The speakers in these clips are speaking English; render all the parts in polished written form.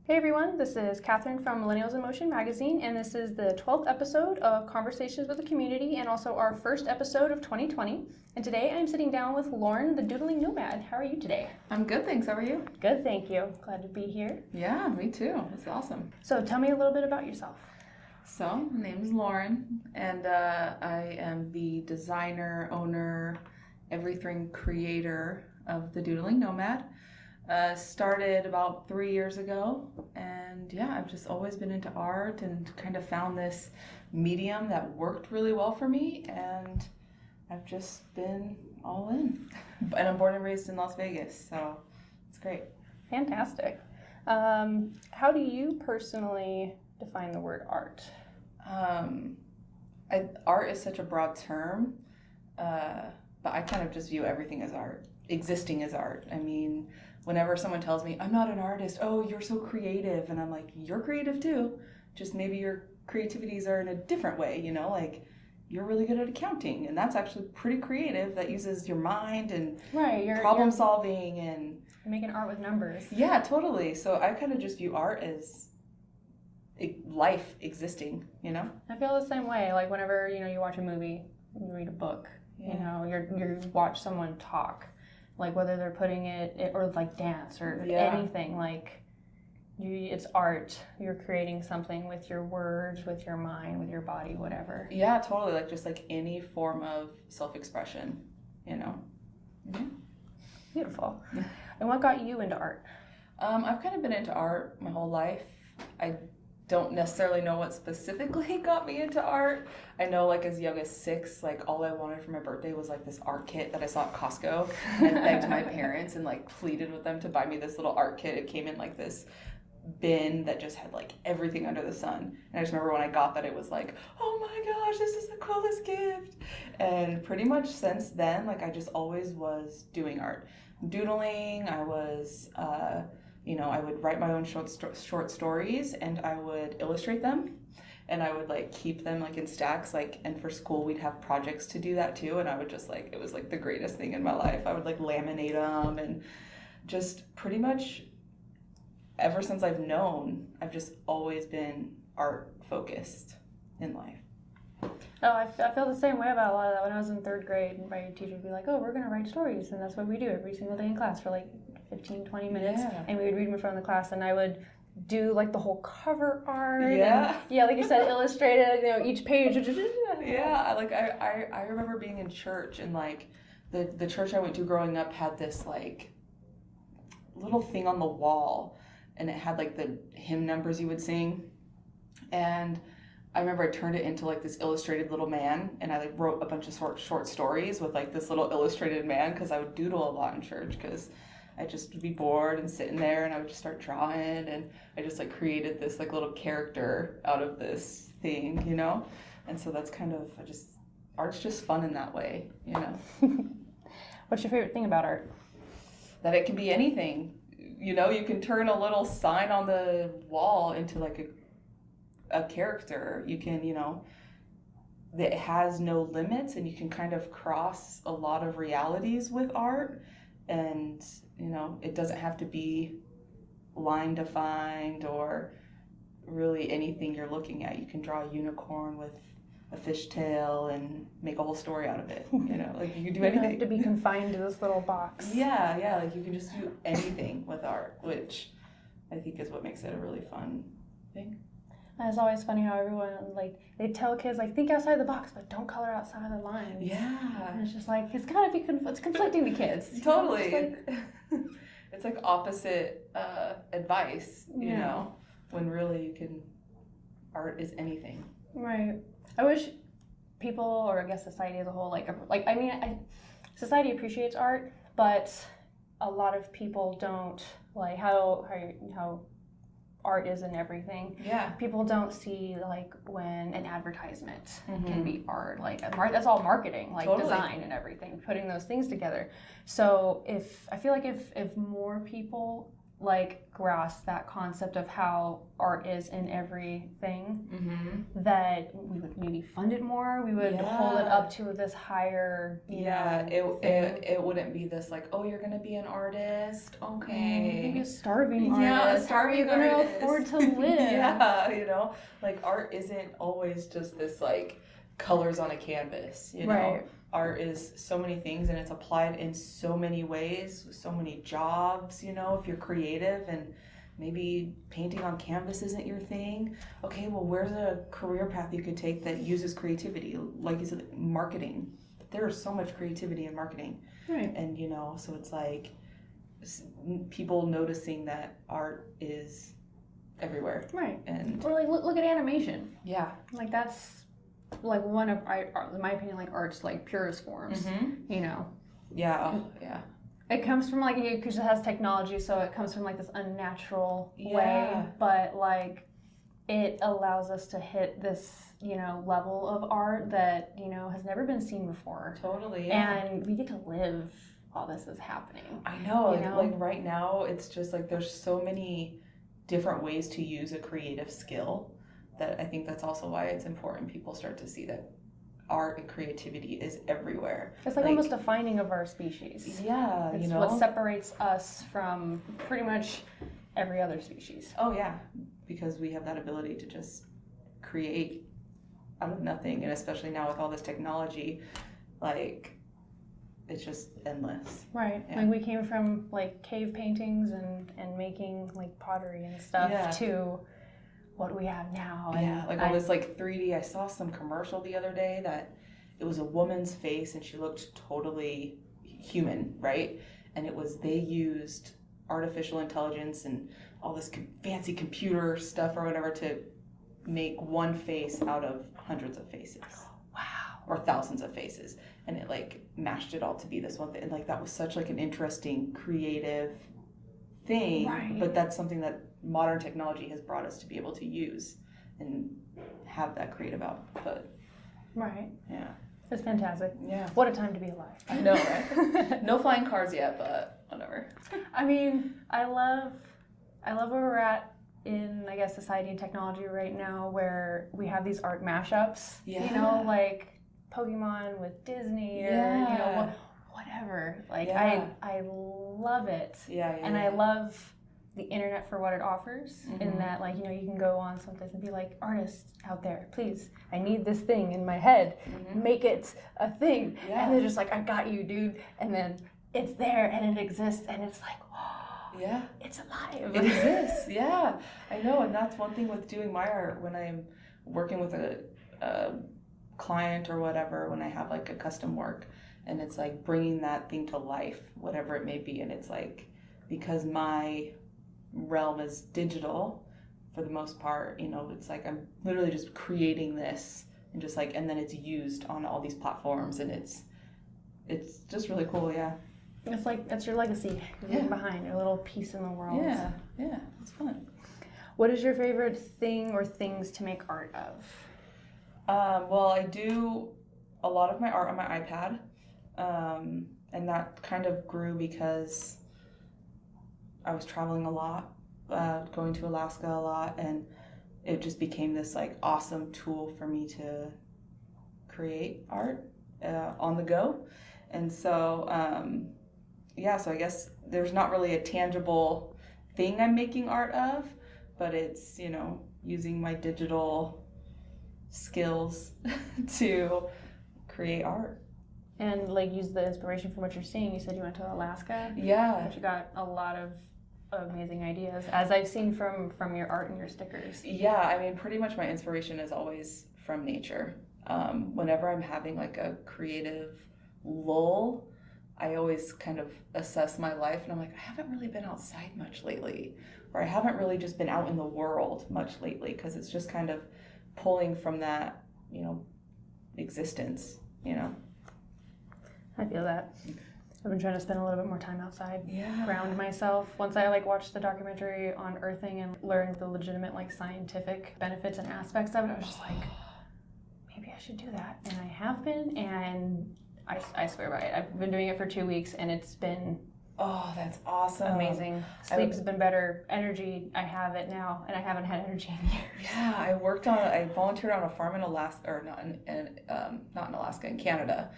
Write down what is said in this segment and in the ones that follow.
Hey everyone, this is Catherine from Millennials in Motion magazine, and this is the 12th episode of Conversations with the Community and also our first episode of 2020. And today I'm sitting down with Lauren, the Doodling Nomad. How are you today? I'm good, thanks. How are you? Good, thank you. Glad to be here. Yeah, me too. It's awesome. So tell me a little bit about yourself. So, my name is Lauren, and I am the designer, owner, everything creator of the Doodling Nomad. Started about 3 years ago, and yeah, I've just always been into art and kind of found this medium that worked really well for me, and I've just been all in. And I'm born and raised in Las Vegas, so it's great. Fantastic. How do you personally define the word art? Art is such a broad term, but I kind of just view everything as art, existing as art. I mean, whenever someone tells me, I'm not an artist, oh, you're so creative, and I'm like, you're creative too, just maybe your creativities are in a different way, you know, like you're really good at accounting, and that's actually pretty creative. That uses your mind and problem solving and making art with numbers. Yeah, totally. So I kind of just view art as life existing, you know? I feel the same way. Like whenever, you watch a movie, you read a book, you watch someone talk, like whether they're putting it or like dance or anything, like it's art. You're creating something with your words, with your mind, with your body, whatever. Yeah, totally. Like just like any form of self-expression, you know? Mm-hmm. Beautiful. And what got you into art? I've kind of been into art my whole life. I don't necessarily know what specifically got me into art. I know like as young as 6, like all I wanted for my birthday was like this art kit that I saw at Costco, and begged my parents and like pleaded with them to buy me this little art kit. It came in like this bin that just had like everything under the sun. And I just remember when I got that, it was like, oh my gosh, this is the coolest gift. And pretty much since then, like I just always was doing art. Doodling, I was I would write my own short stories, and I would illustrate them, and I would like keep them like in stacks, like, and for school we'd have projects to do that too, and I would just like, it was like the greatest thing in my life. I would like laminate them, and just pretty much ever since I've known, I've just always been art focused in life. Oh, I feel the same way about a lot of that. When I was in 3rd grade, my teacher would be like, oh, we're going to write stories, and that's what we do every single day in class for like 15, 20 minutes, and we would read them in front of the class, and I would do like the whole cover art, and, like you said, illustrated, each page. I remember being in church, and like the church I went to growing up had this like little thing on the wall, and it had like the hymn numbers you would sing, and I remember I turned it into like this illustrated little man, and I like wrote a bunch of short stories with like this little illustrated man, because I would doodle a lot in church, because I just would be bored and sitting there, and I would just start drawing, and I just like created this like little character out of this thing, you know? And so that's kind of art's just fun in that way, you know? What's your favorite thing about art? That it can be anything. You know, you can turn a little sign on the wall into like a character. You can, that it has no limits, and you can kind of cross a lot of realities with art, and it doesn't have to be line defined or really anything you're looking at. You can draw a unicorn with a fishtail and make a whole story out of it. Like you can do anything. You don't have to be confined to this little box. Yeah, like you can just do anything with art, which I think is what makes it a really fun thing. And it's always funny how everyone, like, they tell kids, like, think outside the box, but don't color outside the lines. Yeah. And it's just like, it's gotta be, it's conflicting to kids. Totally. It's like opposite advice, you know, when really art is anything. Right. I wish people, or I guess society as a whole, society appreciates art, but a lot of people don't, like, how art is in everything. Yeah. People don't see like when an advertisement can be art. Like that's all marketing, like design and everything, putting those things together. So I feel like if more people like grasp that concept of how art is in everything, that we would maybe fund it more. We would hold it up to this higher, you know, it wouldn't be this like, oh, you're gonna be an artist, okay? Maybe a starving artist. Yeah, a starving Are you artist. gonna afford to live? Yeah, you know, like art isn't always just this like colors on a canvas, you know. Right. Art is so many things, and it's applied in so many ways, so many jobs, you know. If you're creative and maybe painting on canvas isn't your thing, okay, well, where's a career path you could take that uses creativity? Like you said, marketing. There is so much creativity in marketing. Right. And, you know, so it's like people noticing that art is everywhere. Right. And or like look at animation. Yeah. Like that's like one of, in my opinion, like art's like purest forms, you know. Yeah. Oh, yeah. It comes from like, because it has technology, so it comes from like this unnatural way, but like it allows us to hit this, you know, level of art that, you know, has never been seen before. Totally. Yeah. And we get to live while this is happening. I know. Like right now, it's just like there's so many different ways to use a creative skill that I think that's also why it's important people start to see that art and creativity is everywhere. It's like almost a finding of our species. Yeah, it's you know, what separates us from pretty much every other species. Oh yeah, because we have that ability to just create out of nothing, and especially now with all this technology, like it's just endless. Right. Yeah. Like we came from like cave paintings and making like pottery and stuff to what we have now. Yeah, like all this like 3D. I saw some commercial the other day that it was a woman's face and she looked totally human, right? And it was, they used artificial intelligence and all this fancy computer stuff or whatever to make one face out of hundreds of faces. Wow. Or thousands of faces. And it like mashed it all to be this one thing. And like that was such like an interesting, creative thing. Right. But that's something that modern technology has brought us to be able to use and have that creative output. Right. Yeah. It's fantastic. Yeah. What a time to be alive. I know, right? No flying cars yet, but whatever. I mean, I love where we're at in, I guess, society and technology right now, where we have these art mashups. Yeah. You know, like Pokemon with Disney or, you know, whatever. Like, I love it. Yeah. And I love the internet for what it offers, in that, like, you know, you can go on something and be like, artists out there, please, I need this thing in my head, make it a thing. And they're just like, I got you, dude. And then it's there and it exists and it's like, oh, it's alive. It exists. Yeah, I know. And that's one thing with doing my art when I'm working with a client or whatever, when I have like a custom work, and it's like bringing that thing to life, whatever it may be. And it's like, because my realm is digital for the most part, you know, it's like I'm literally just creating this and just like, and then it's used on all these platforms, and it's just really cool. It's like, that's your legacy. You're leaving behind your little piece in the world. Yeah, it's fun. What is your favorite thing or things to make art of? Well, I do a lot of my art on my iPad, and that kind of grew because I was traveling a lot, going to Alaska a lot, and it just became this like awesome tool for me to create art on the go. And so, so I guess there's not really a tangible thing I'm making art of, but it's, you know, using my digital skills to create art. And like use the inspiration from what you're seeing. You said you went to Alaska. Yeah. But you got a lot of amazing ideas, as I've seen from your art and your stickers. Yeah, I mean, pretty much my inspiration is always from nature. Whenever I'm having like a creative lull, I always kind of assess my life, and I'm like, I haven't really been outside much lately, or I haven't really just been out in the world much lately, because it's just kind of pulling from that, you know, existence, you know. I feel that. I've been trying to spend a little bit more time outside, Yeah. ground myself. Once I like watched the documentary on earthing and learned the legitimate like scientific benefits and aspects of it, I was just like, maybe I should do that. And I have been, and I swear by it. I've been doing it for 2 weeks, and it's been Oh, that's awesome. Amazing. Sleep's been better. Energy, I have it now, and I haven't had energy in years. Yeah, I volunteered on a farm in Alaska, or not in Alaska, in Canada,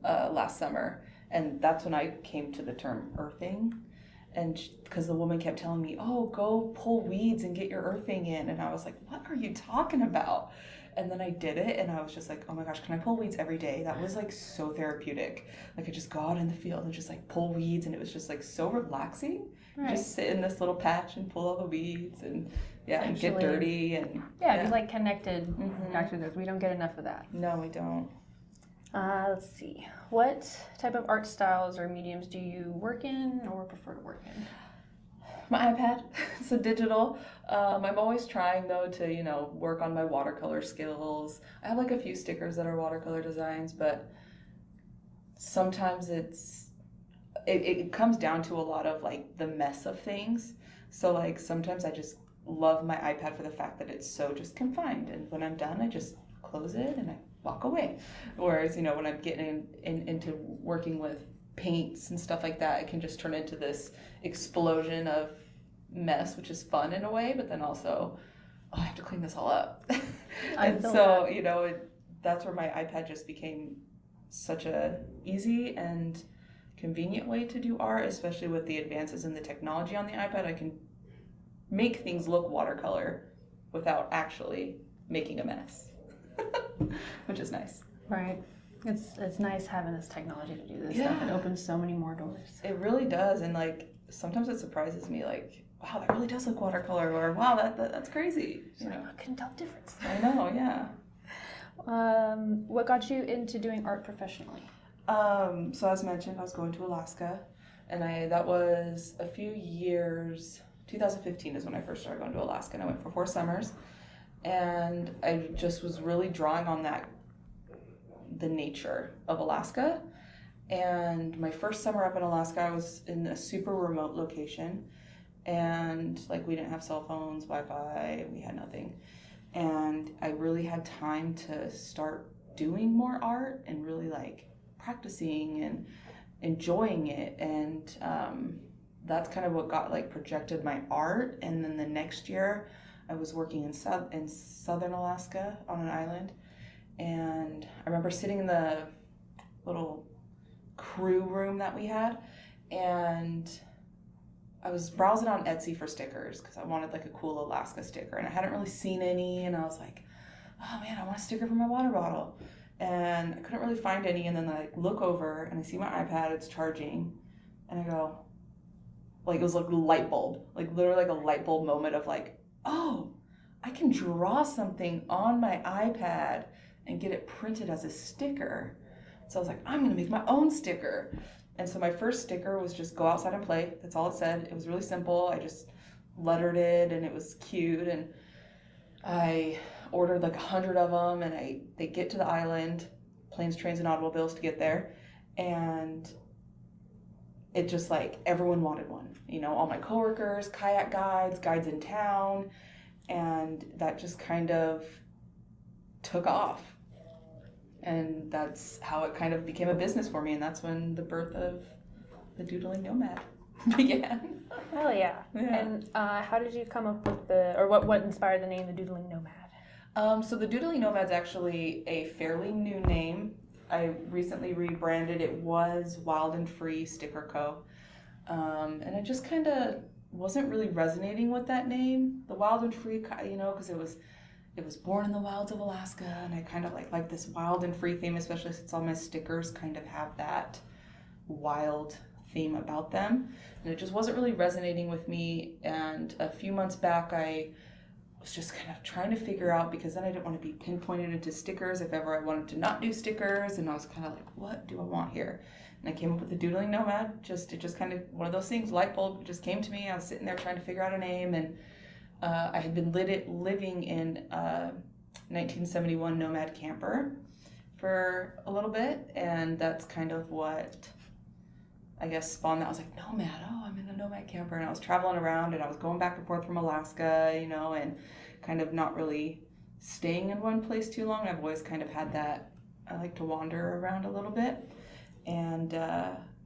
last summer, and that's when I came to the term earthing, and because the woman kept telling me, "Oh, go pull weeds and get your earthing in," and I was like, "What are you talking about?" And then I did it, and I was just like, "Oh my gosh, can I pull weeds every day?" That was like so therapeutic. Like I just go out in the field and just like pull weeds, and it was just like so relaxing. Right. Just sit in this little patch and pull all the weeds and and get dirty and be like connected back to this. We don't get enough of that. No, we don't. Let's see. What type of art styles or mediums do you work in or prefer to work in? My iPad, so digital. I'm always trying though to work on my watercolor skills. I have like a few stickers that are watercolor designs, but sometimes it comes down to a lot of like the mess of things. So like sometimes I just love my iPad for the fact that it's so just confined, and when I'm done I just close it and I walk away. Whereas when I'm getting into working with paints and stuff like that, it can just turn into this explosion of mess, which is fun in a way, but then also I have to clean this all up. And so that's where my iPad just became such a easy and convenient way to do art, especially with the advances in the technology on the iPad. I can make things look watercolor without actually making a mess, which is nice. Right. It's nice having this technology to do this stuff. It opens so many more doors. It really does, and like sometimes it surprises me, like, wow, that really does look watercolor, or wow, that's crazy. I couldn't tell the difference. I know, yeah. What got you into doing art professionally? So as mentioned, I was going to Alaska, and that was a few years. 2015 is when I first started going to Alaska, and I went for 4 summers, and I just was really drawing on the nature of Alaska. And my first summer up in Alaska, I was in a super remote location, and like we didn't have cell phones, Wi-Fi, we had nothing. And I really had time to start doing more art and really like practicing and enjoying it. And that's kind of what got like projected my art. And then the next year I was working in southern Alaska on an island. And I remember sitting in the little crew room that we had, and I was browsing on Etsy for stickers because I wanted like a cool Alaska sticker, and I hadn't really seen any, and I was like, oh man, I want a sticker for my water bottle, and I couldn't really find any. And then I look over and I see my iPad, it's charging, and I go, like, it was like a light bulb, like literally like a light bulb moment of like, oh, I can draw something on my iPad and get it printed as a sticker. So I was like, I'm gonna make my own sticker. And so my first sticker was just go outside and play. That's all it said. It was really simple. I just lettered it, and it was cute. And I ordered like 100 of them, and they get to the island, planes, trains, and automobiles to get there. And it just like, everyone wanted one. All my coworkers, kayak guides in town. And that just kind of took off. And that's how it kind of became a business for me, and that's when the birth of the Doodling Nomad began. Hell yeah. And how did you come up with what inspired the name, the Doodling Nomad? So the Doodling Nomad's actually a fairly new name. I recently rebranded. It was Wild and Free Sticker Co. And I just kind of wasn't really resonating with that name, the Wild and Free, because it was born in the wilds of Alaska, and I kind of like this wild and free theme, especially since all my stickers kind of have that wild theme about them. And it just wasn't really resonating with me. And a few months back, I was just kind of trying to figure out, because then I didn't want to be pinpointed into stickers if ever I wanted to not do stickers. And I was kind of like, what do I want here? And I came up with the Doodling Nomad. It just kind of one of those things, light bulb just came to me. I was sitting there trying to figure out a name, and I had been living in a 1971 Nomad camper for a little bit, and that's kind of what I guess spawned that. I was like, Nomad, I'm in a Nomad camper, and I was traveling around, and I was going back and forth from Alaska, and kind of not really staying in one place too long. I've always kind of had that, I like to wander around a little bit, and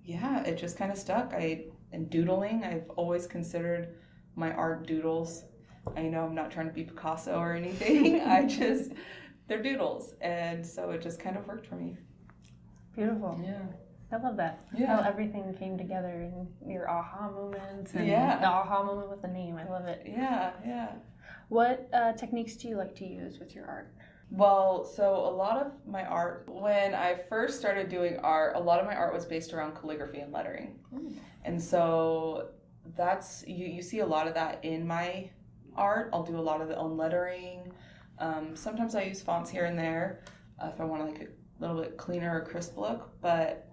it just kind of stuck. I and doodling. I've always considered my art doodles. I know I'm not trying to be Picasso or anything. They're doodles. And so it just kind of worked for me. Beautiful. Yeah. I love that. Yeah. How everything came together and your aha moments and Yeah. the aha moment with the name. I love it. Yeah, yeah. What techniques do you like to use with your art? Well, so a lot of my art, when I first started doing art, a lot of my art was based around calligraphy and lettering. Mm. And so that's, you see a lot of that in my art. I'll do a lot of the own lettering. Sometimes I use fonts here and there if I want like a little bit cleaner or crisp look, but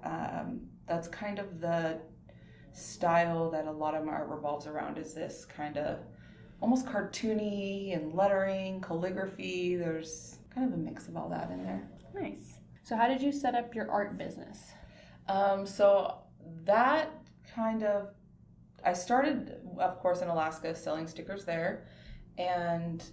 that's kind of the style that a lot of my art revolves around, is this kind of almost cartoony and lettering, calligraphy. There's kind of a mix of all that in there. Nice. So how did you set up your art business? So that kind of, I started, of course, in Alaska selling stickers there, and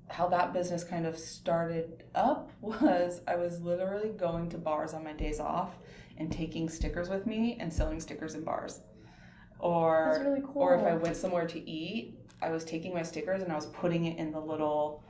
how that business kind of started up was I was literally going to bars on my days off and taking stickers with me and selling stickers in bars. That's really cool. Or if I went somewhere to eat, I was taking my stickers and I was putting it in the little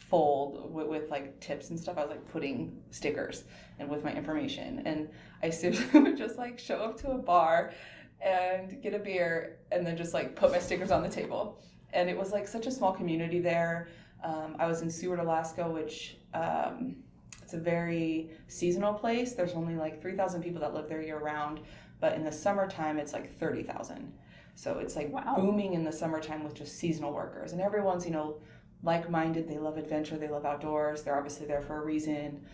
fold with like tips and stuff. I was like putting stickers and with my information, and I seriously would just like show up to a bar and get a beer and then just like put my stickers on the table. And it was like such a small community there. I was in Seward, Alaska, which it's a very seasonal place. There's only like 3,000 people that live there year round, but in the summertime it's like 30,000. So it's like booming in the summertime with just seasonal workers, and everyone's, you know, like-minded. They love adventure, they love outdoors. They're obviously there for a reason.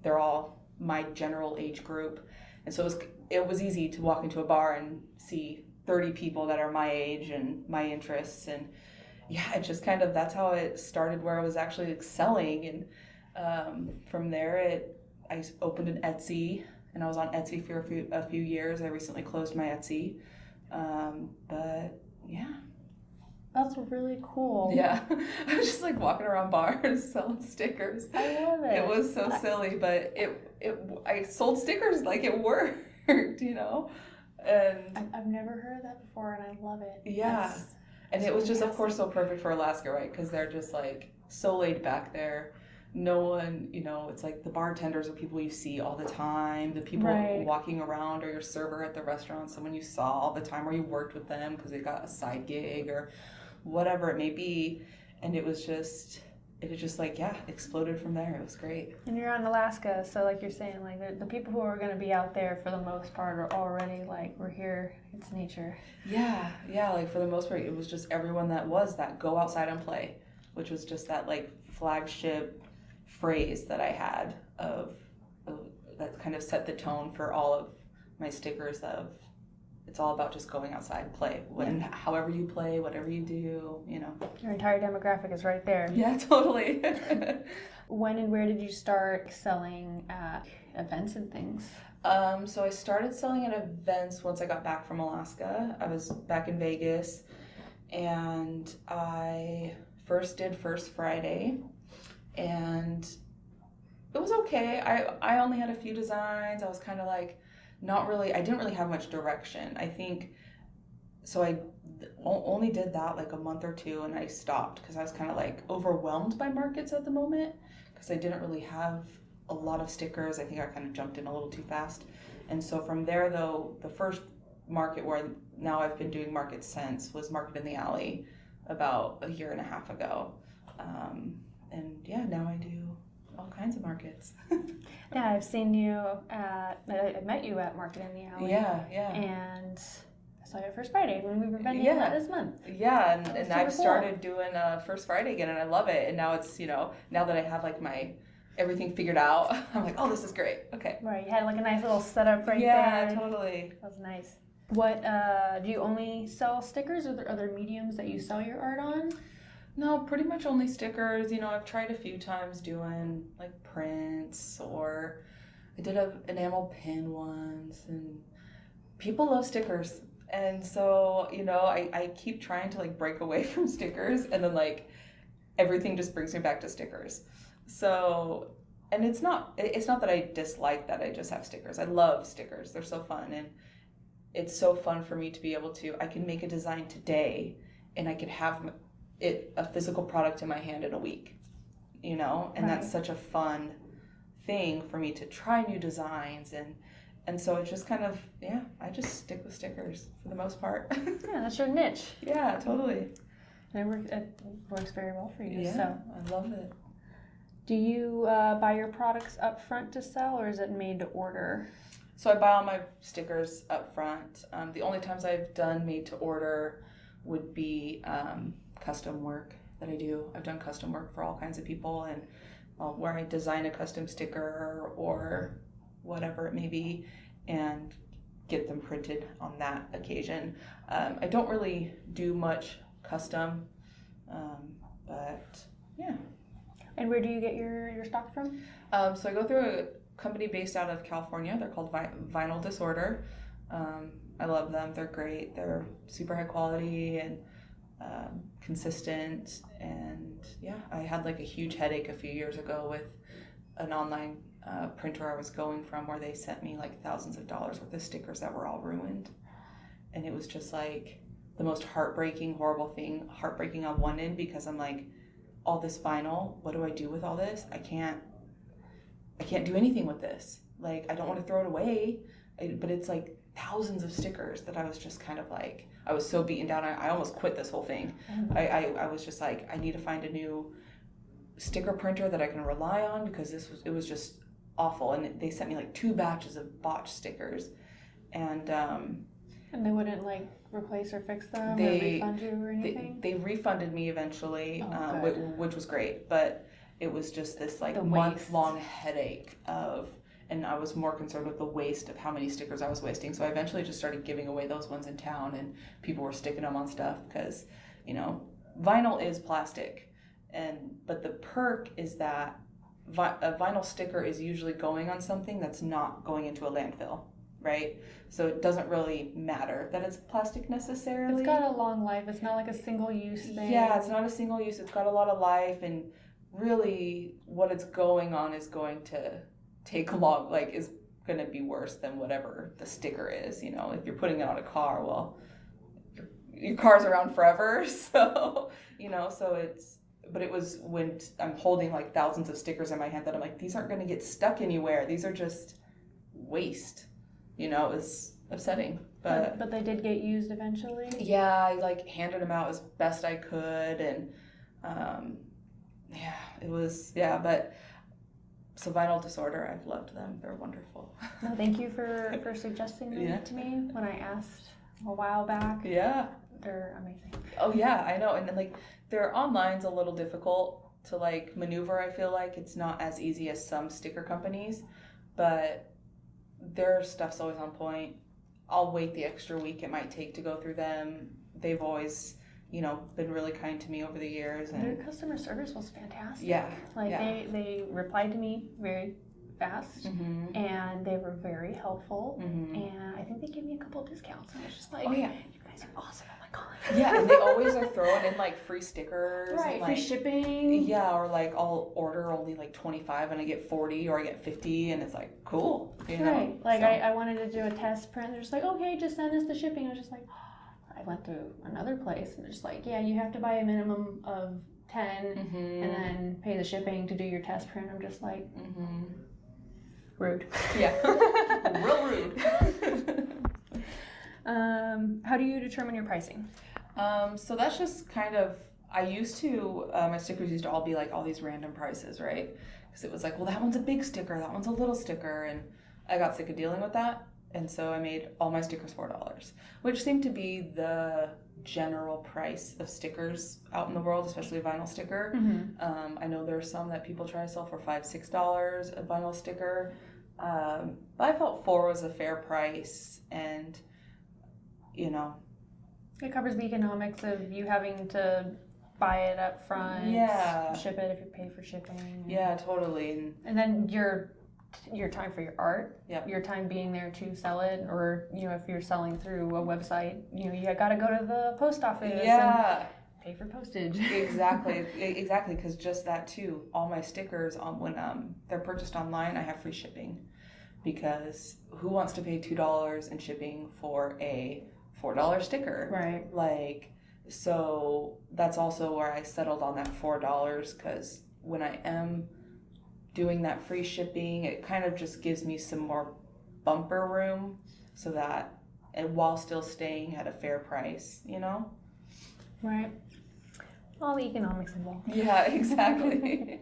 They're all my general age group, and so it was easy to walk into a bar and see 30 people that are my age and my interests. And yeah, it just kind of, that's how it started, where I was actually excelling. And from there I opened an Etsy, and I was on Etsy for a few years. I recently closed my Etsy. But yeah. That's really cool. Yeah. I was just like walking around bars selling stickers. I love it. It was so silly, but I sold stickers like it worked, you know? And I've never heard of that before, and I love it. Yeah. And it was just, of course, so perfect for Alaska, right? Because they're just like so laid back there. No one, you know, it's like the bartenders are people you see all the time. The people walking around, or your server at the restaurant, someone you saw all the time, or you worked with them because they got a side gig or whatever it may be. And it just like, yeah, exploded from there. It was great. And you're on Alaska, so like you're saying, like the people who are going to be out there for the most part are already like, we're here, it's nature. Yeah, like for the most part, it was just everyone that go outside and play, which was just that like flagship phrase that I had of that kind of set the tone for all of my stickers of, it's all about just going outside, play. However you play, whatever you do, you know. Your entire demographic is right there. Yeah, totally. When and where did you start selling at events and things? So I started selling at events once I got back from Alaska. I was back in Vegas, and I first did First Friday, and it was okay. I only had a few designs. I was kind of like, I didn't really have much direction. I think, so I only did that like a month or two, and I stopped because I was kind of like overwhelmed by markets at the moment, because I didn't really have a lot of stickers. I think I kind of jumped in a little too fast. And so from there, though, the first market where now I've been doing markets since was Market in the Alley about a year and a half ago. And yeah, now I do all kinds of markets. Yeah, I've seen you I met you at Market in the Alley. Yeah. And I saw you at First Friday when we were vending this month. Yeah, and I've started doing First Friday again, and I love it. And now it's, you know, now that I have like my everything figured out, I'm like, oh, this is great. Okay. Right, you had like a nice little setup right there. Yeah, totally. That was nice. What, do you only sell stickers, or are there other mediums that you sell your art on? No, pretty much only stickers. You know, I've tried a few times doing like prints, or I did an enamel pin once, and people love stickers. And so, you know, I keep trying to like break away from stickers, and then like everything just brings me back to stickers. So, and it's not that I dislike that I just have stickers. I love stickers. They're so fun. And it's so fun for me to be able to, I can make a design today and I can have it, a physical product in my hand in a week, you know, and that's such a fun thing for me to try new designs. And so it's just kind of, I just stick with stickers for the most part. Yeah, that's your niche. Yeah, totally. And it works very well for you. Yeah, so. I love it. Do you buy your products up front to sell, or is it made to order? So I buy all my stickers up front. The only times I've done made to order would be custom work that I do. I've done custom work for all kinds of people, and where I design a custom sticker or whatever it may be and get them printed on that occasion. I don't really do much custom, but yeah. And where do you get your stock from? So I go through a company based out of California. They're called Vinyl Disorder. I love them. They're great. They're super high quality and consistent. And yeah, I had like a huge headache a few years ago with an online printer I was going from, where they sent me like thousands of dollars worth of stickers that were all ruined. And it was just like the most heartbreaking, horrible thing. Heartbreaking on one end, because I'm like, all this vinyl, what do I do with all this? I can't do anything with this. Like, I don't want to throw it away, but it's like thousands of stickers that I was just kind of like, I was so beaten down. I almost quit this whole thing. I was just like, I need to find a new sticker printer that I can rely on, because it was just awful. And they sent me like 2 batches of botched stickers, and they wouldn't like replace or fix them or refund you or anything? They refunded me eventually, which was great, but it was just this like month-long headache and I was more concerned with the waste of how many stickers I was wasting. So I eventually just started giving away those ones in town, and people were sticking them on stuff, because, you know, vinyl is plastic, but the perk is that a vinyl sticker is usually going on something that's not going into a landfill, right? So it doesn't really matter that it's plastic necessarily. It's got a long life. It's not like a single-use thing. Yeah, it's not a single use. It's got a lot of life, and really what it's going on is going to take long, like, is going to be worse than whatever the sticker is. You know, if you're putting it on a car, well, your car's around forever. So, you know, but it was when I'm holding like thousands of stickers in my hand that I'm like, these aren't going to get stuck anywhere. These are just waste. You know, it was upsetting. But they did get used eventually? Yeah, I like handed them out as best I could, and but so Vinyl Disorder, I've loved them. They're wonderful. No, thank you for suggesting them to me when I asked a while back. Yeah. They're amazing. Oh yeah, I know. And then like their online's a little difficult to like maneuver. I feel like it's not as easy as some sticker companies, but their stuff's always on point. I'll wait the extra week it might take to go through them. They've always, you know, been really kind to me over the years. And their customer service was fantastic. Yeah. Like they replied to me very fast, and they were very helpful, and I think they gave me a couple of discounts. And I was just like, you guys are awesome. Oh my god. Yeah, and they always are throwing in like free stickers. Right, and, like, free shipping. Yeah, or like I'll order only like 25 and I get 40, or I get 50, and it's like, cool. You know? Right. Like so. I wanted to do a test print. They're just like, okay, just send us the shipping. I was just like, I went to another place and they're just like, yeah, you have to buy a minimum of 10 and then pay the shipping to do your test print. I'm just like, rude. Yeah, real rude. How do you determine your pricing? So that's just kind of, I used to, my stickers used to all be like all these random prices, right? Because it was like, well, that one's a big sticker, that one's a little sticker, and I got sick of dealing with that. And so I made all my stickers $4, which seemed to be the general price of stickers out in the world, especially a vinyl sticker. I know there are some that people try to sell for $5, $6 a vinyl sticker. But I felt $4 was a fair price, and, you know. It covers the economics of you having to buy it up front, ship it if you pay for shipping. Yeah, totally. And then your time for your art, your time being there to sell it, or, you know, if you're selling through a website, you know, you got to go to the post office and pay for postage. Exactly, because just that too, all my stickers, when they're purchased online, I have free shipping, because who wants to pay $2 in shipping for a $4 sticker? Right. Like, so that's also where I settled on that $4, because when I am doing that free shipping, it kind of just gives me some more bumper room so that, and while still staying at a fair price, you know? Right. All the economics involved. Yeah, exactly.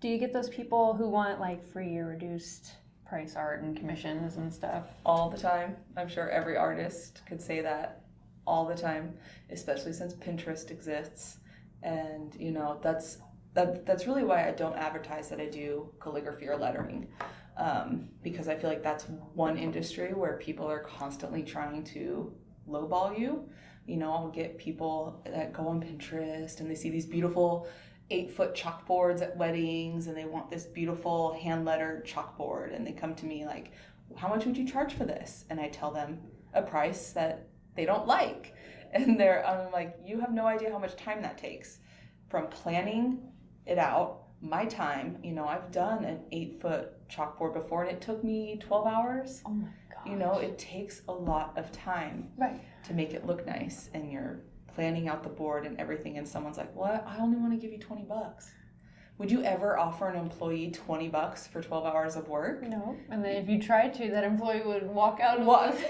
Do you get those people who want like free or reduced price art and commissions and stuff? All the time. I'm sure every artist could say that all the time, especially since Pinterest exists. And, you know, that's really why I don't advertise that I do calligraphy or lettering, because I feel like that's one industry where people are constantly trying to lowball you. You know, I'll get people that go on Pinterest and they see these beautiful 8-foot chalkboards at weddings, and they want this beautiful hand-lettered chalkboard, and they come to me like, how much would you charge for this? And I tell them a price that they don't like, and I'm like, you have no idea how much time that takes from planning it out. My time, you know, I've done an 8-foot chalkboard before and it took me 12 hours. Oh my gosh. You know, it takes a lot of time to make it look nice, and you're planning out the board and everything, and someone's like, what? I only want to give you $20. Would you ever offer an employee $20 for 12 hours of work? No. And then if you tried to, that employee would walk out of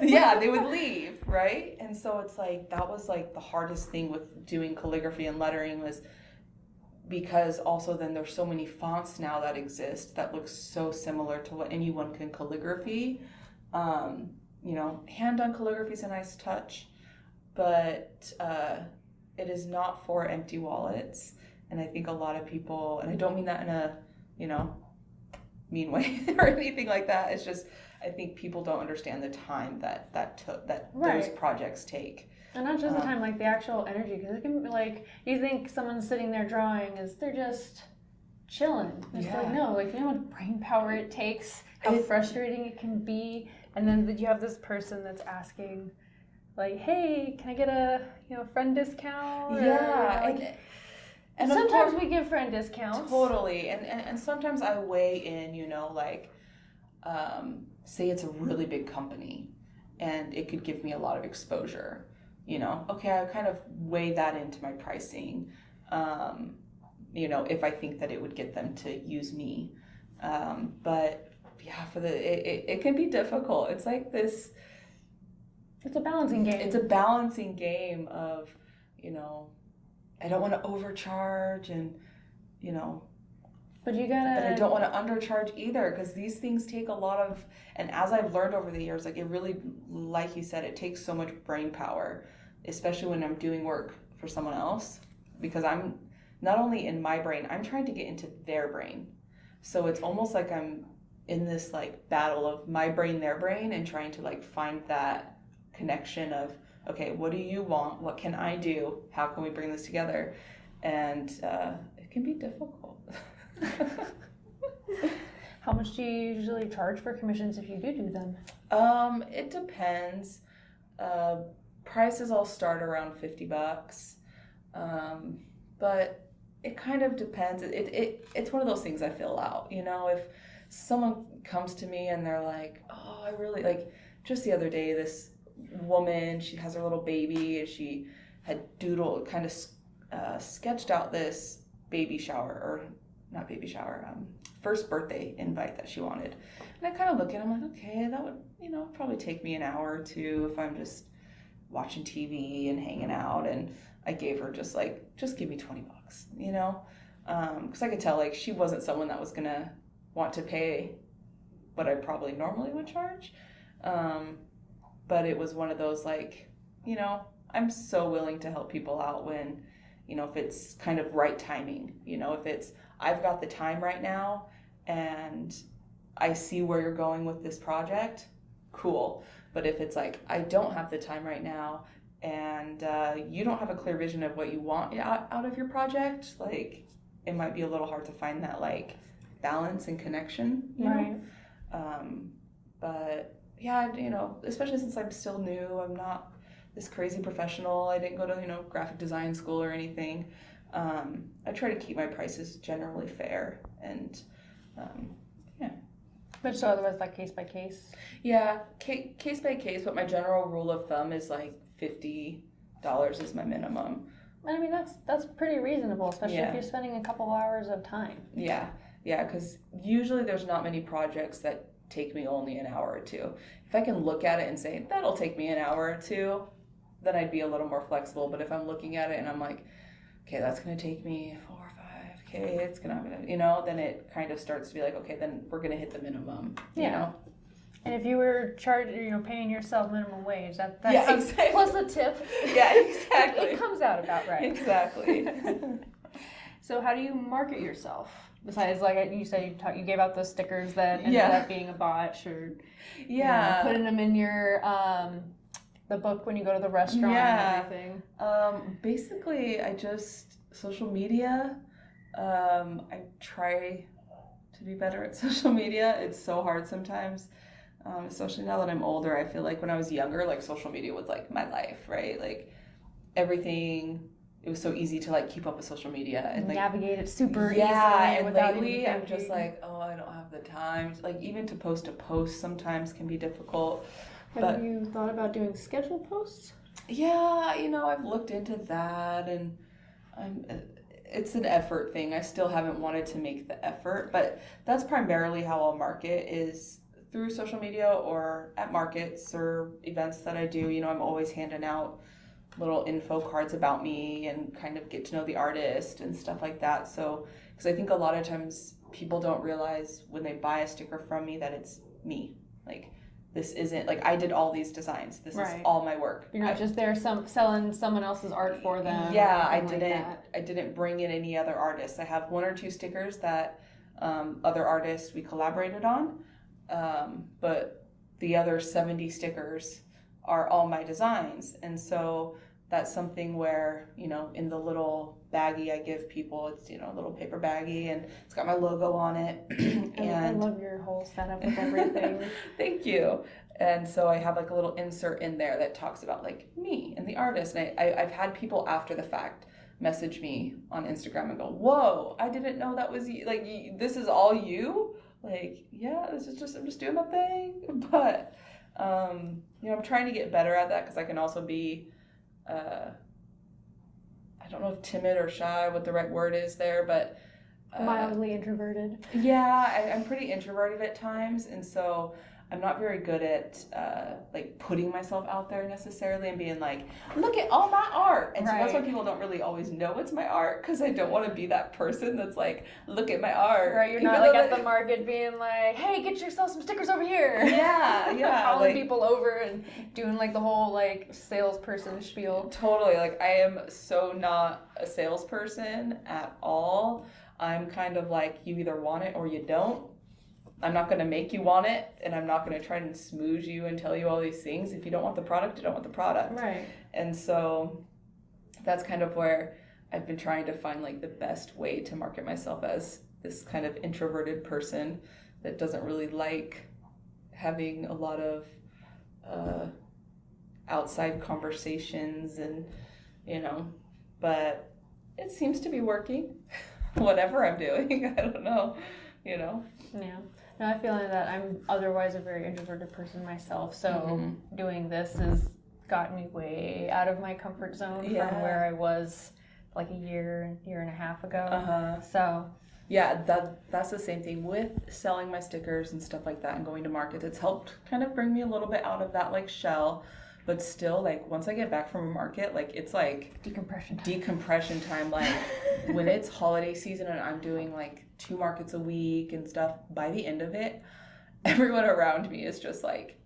Yeah, they would leave, right? And so it's like, that was like the hardest thing with doing calligraphy and lettering, was because also then there's so many fonts now that exist that look so similar to what anyone can calligraphy. You know, hand-done calligraphy is a nice touch, but it is not for empty wallets. And I think a lot of people, and I don't mean that in a, you know, mean way or anything like that. It's just, I think people don't understand the time that those projects take. And not just the time, like the actual energy, because it can be like, you think someone's sitting there drawing, they're just chilling. It's like, no, like, you know how much brain power it takes, how frustrating it can be, and then you have this person that's asking, like, hey, can I get a friend discount? Yeah, or, like, and sometimes we give friend discounts. Totally, and sometimes I weigh in, you know, like, say it's a really big company, and it could give me a lot of exposure. You know, okay, I kind of weigh that into my pricing, you know, if I think that it would get them to use me. But yeah, it can be difficult. It's like this. It's a balancing game. It's a balancing game of, you know, I don't want to overcharge and, you know, but I don't want to undercharge either, because these things take a lot of, and as I've learned over the years, like, it really, like you said, it takes so much brain power, especially when I'm doing work for someone else, because I'm not only in my brain, I'm trying to get into their brain. So it's almost like I'm in this like battle of my brain, their brain, and trying to like find that connection of, okay, what do you want? What can I do? How can we bring this together? And it can be difficult. How much do you usually charge for commissions if you do them? It depends. Prices all start around $50, but it kind of depends. It's one of those things I fill out. You know, if someone comes to me and they're like, oh, I really like, just the other day, this woman, she has her little baby, and she had sketched out this baby shower, or not baby shower, first birthday invite that she wanted. And I kind of look at it, I'm like, okay, that would, you know, probably take me an hour or two if I'm just watching TV and hanging out. And I gave her just give me $20, you know, because I could tell like she wasn't someone that was gonna want to pay what I probably normally would charge. But it was one of those like, you know, I'm so willing to help people out when, you know, if it's kind of right timing, you know, if it's, I've got the time right now and I see where you're going with this project, cool. But if it's like, I don't have the time right now and you don't have a clear vision of what you want out of your project, like, it might be a little hard to find that like balance and connection, you know? But yeah, you know, especially since I'm still new, I'm not this crazy professional. I didn't go to, you know, graphic design school or anything. I try to keep my prices generally fair, and yeah. But so otherwise, like case by case? Yeah, case by case, but my general rule of thumb is like $50 is my minimum. I mean, that's pretty reasonable, especially if you're spending a couple hours of time. Yeah, because usually there's not many projects that take me only an hour or two. If I can look at it and say, that'll take me an hour or two, then I'd be a little more flexible. But if I'm looking at it and I'm like, okay, that's going to take me 4 or 5, okay, it's going to, then it kind of starts to be like, okay, then we're going to hit the minimum, you know? And if you were paying yourself minimum wage, that exactly. Plus a tip. Yeah, exactly. It comes out about right. Exactly. So how do you market yourself? Besides, like you said, you gave out those stickers that ended up being a botch, or putting them in your the book when you go to the restaurant and everything. Basically, social media. I try to be better at social media. It's so hard sometimes. Especially now that I'm older, I feel like when I was younger, like social media was like my life, right? Like everything, it was so easy to like keep up with social media and like navigate it super easily. And lately I'm just like, I don't have the time. Like even to post a post sometimes can be difficult. Have you thought about doing scheduled posts? Yeah, I've looked into that, and it's an effort thing. I still haven't wanted to make the effort, but that's primarily how I'll market is through social media or at markets or events that I do. I'm always handing out little info cards about me and kind of get to know the artist and stuff like that. So, because I think a lot of times people don't realize when they buy a sticker from me that it's me. Like, this isn't, like, I did all these designs. This is all my work. You're not just there selling someone else's art for them. Yeah, I didn't bring in any other artists. I have 1 or 2 stickers that other artists we collaborated on. But the other 70 stickers are all my designs. And so that's something where, in the little baggie I give people, it's, a little paper baggie and it's got my logo on it. And I love your whole setup with everything. Thank you. And so I have like a little insert in there that talks about like me and the artist. And I've had people after the fact message me on Instagram and go, whoa, I didn't know that was you. Like, this is all you? Like, yeah, I'm just doing my thing. But, I'm trying to get better at that because I can also be, I don't know if timid or shy, what the right word is there, but. Mildly introverted. Yeah, I'm pretty introverted at times. And so I'm not very good at like putting myself out there necessarily and being like, look at all my art. And so that's why people don't really always know it's my art, because I don't want to be that person that's like, look at my art. Right, you're not like at the market being like, hey, get yourself some stickers over here. Yeah. Calling people over and doing like the whole like salesperson spiel. Totally. Like I am so not a salesperson at all. I'm kind of like, you either want it or you don't. I'm not going to make you want it, and I'm not going to try and smooze you and tell you all these things. If you don't want the product, you don't want the product. Right. And so that's kind of where I've been trying to find like the best way to market myself as this kind of introverted person that doesn't really like having a lot of outside conversations and, but it seems to be working. Whatever I'm doing, I don't know, Yeah. No, I feel like that I'm otherwise a very introverted person myself, so doing this has gotten me way out of my comfort zone from where I was like a year and a half ago. So yeah, that's the same thing with selling my stickers and stuff like that and going to markets. It's helped kind of bring me a little bit out of that like shell. But still, like, once I get back from a market, like, it's like decompression time. Like, when it's holiday season and I'm doing, like, 2 markets a week and stuff, by the end of it, everyone around me is just like,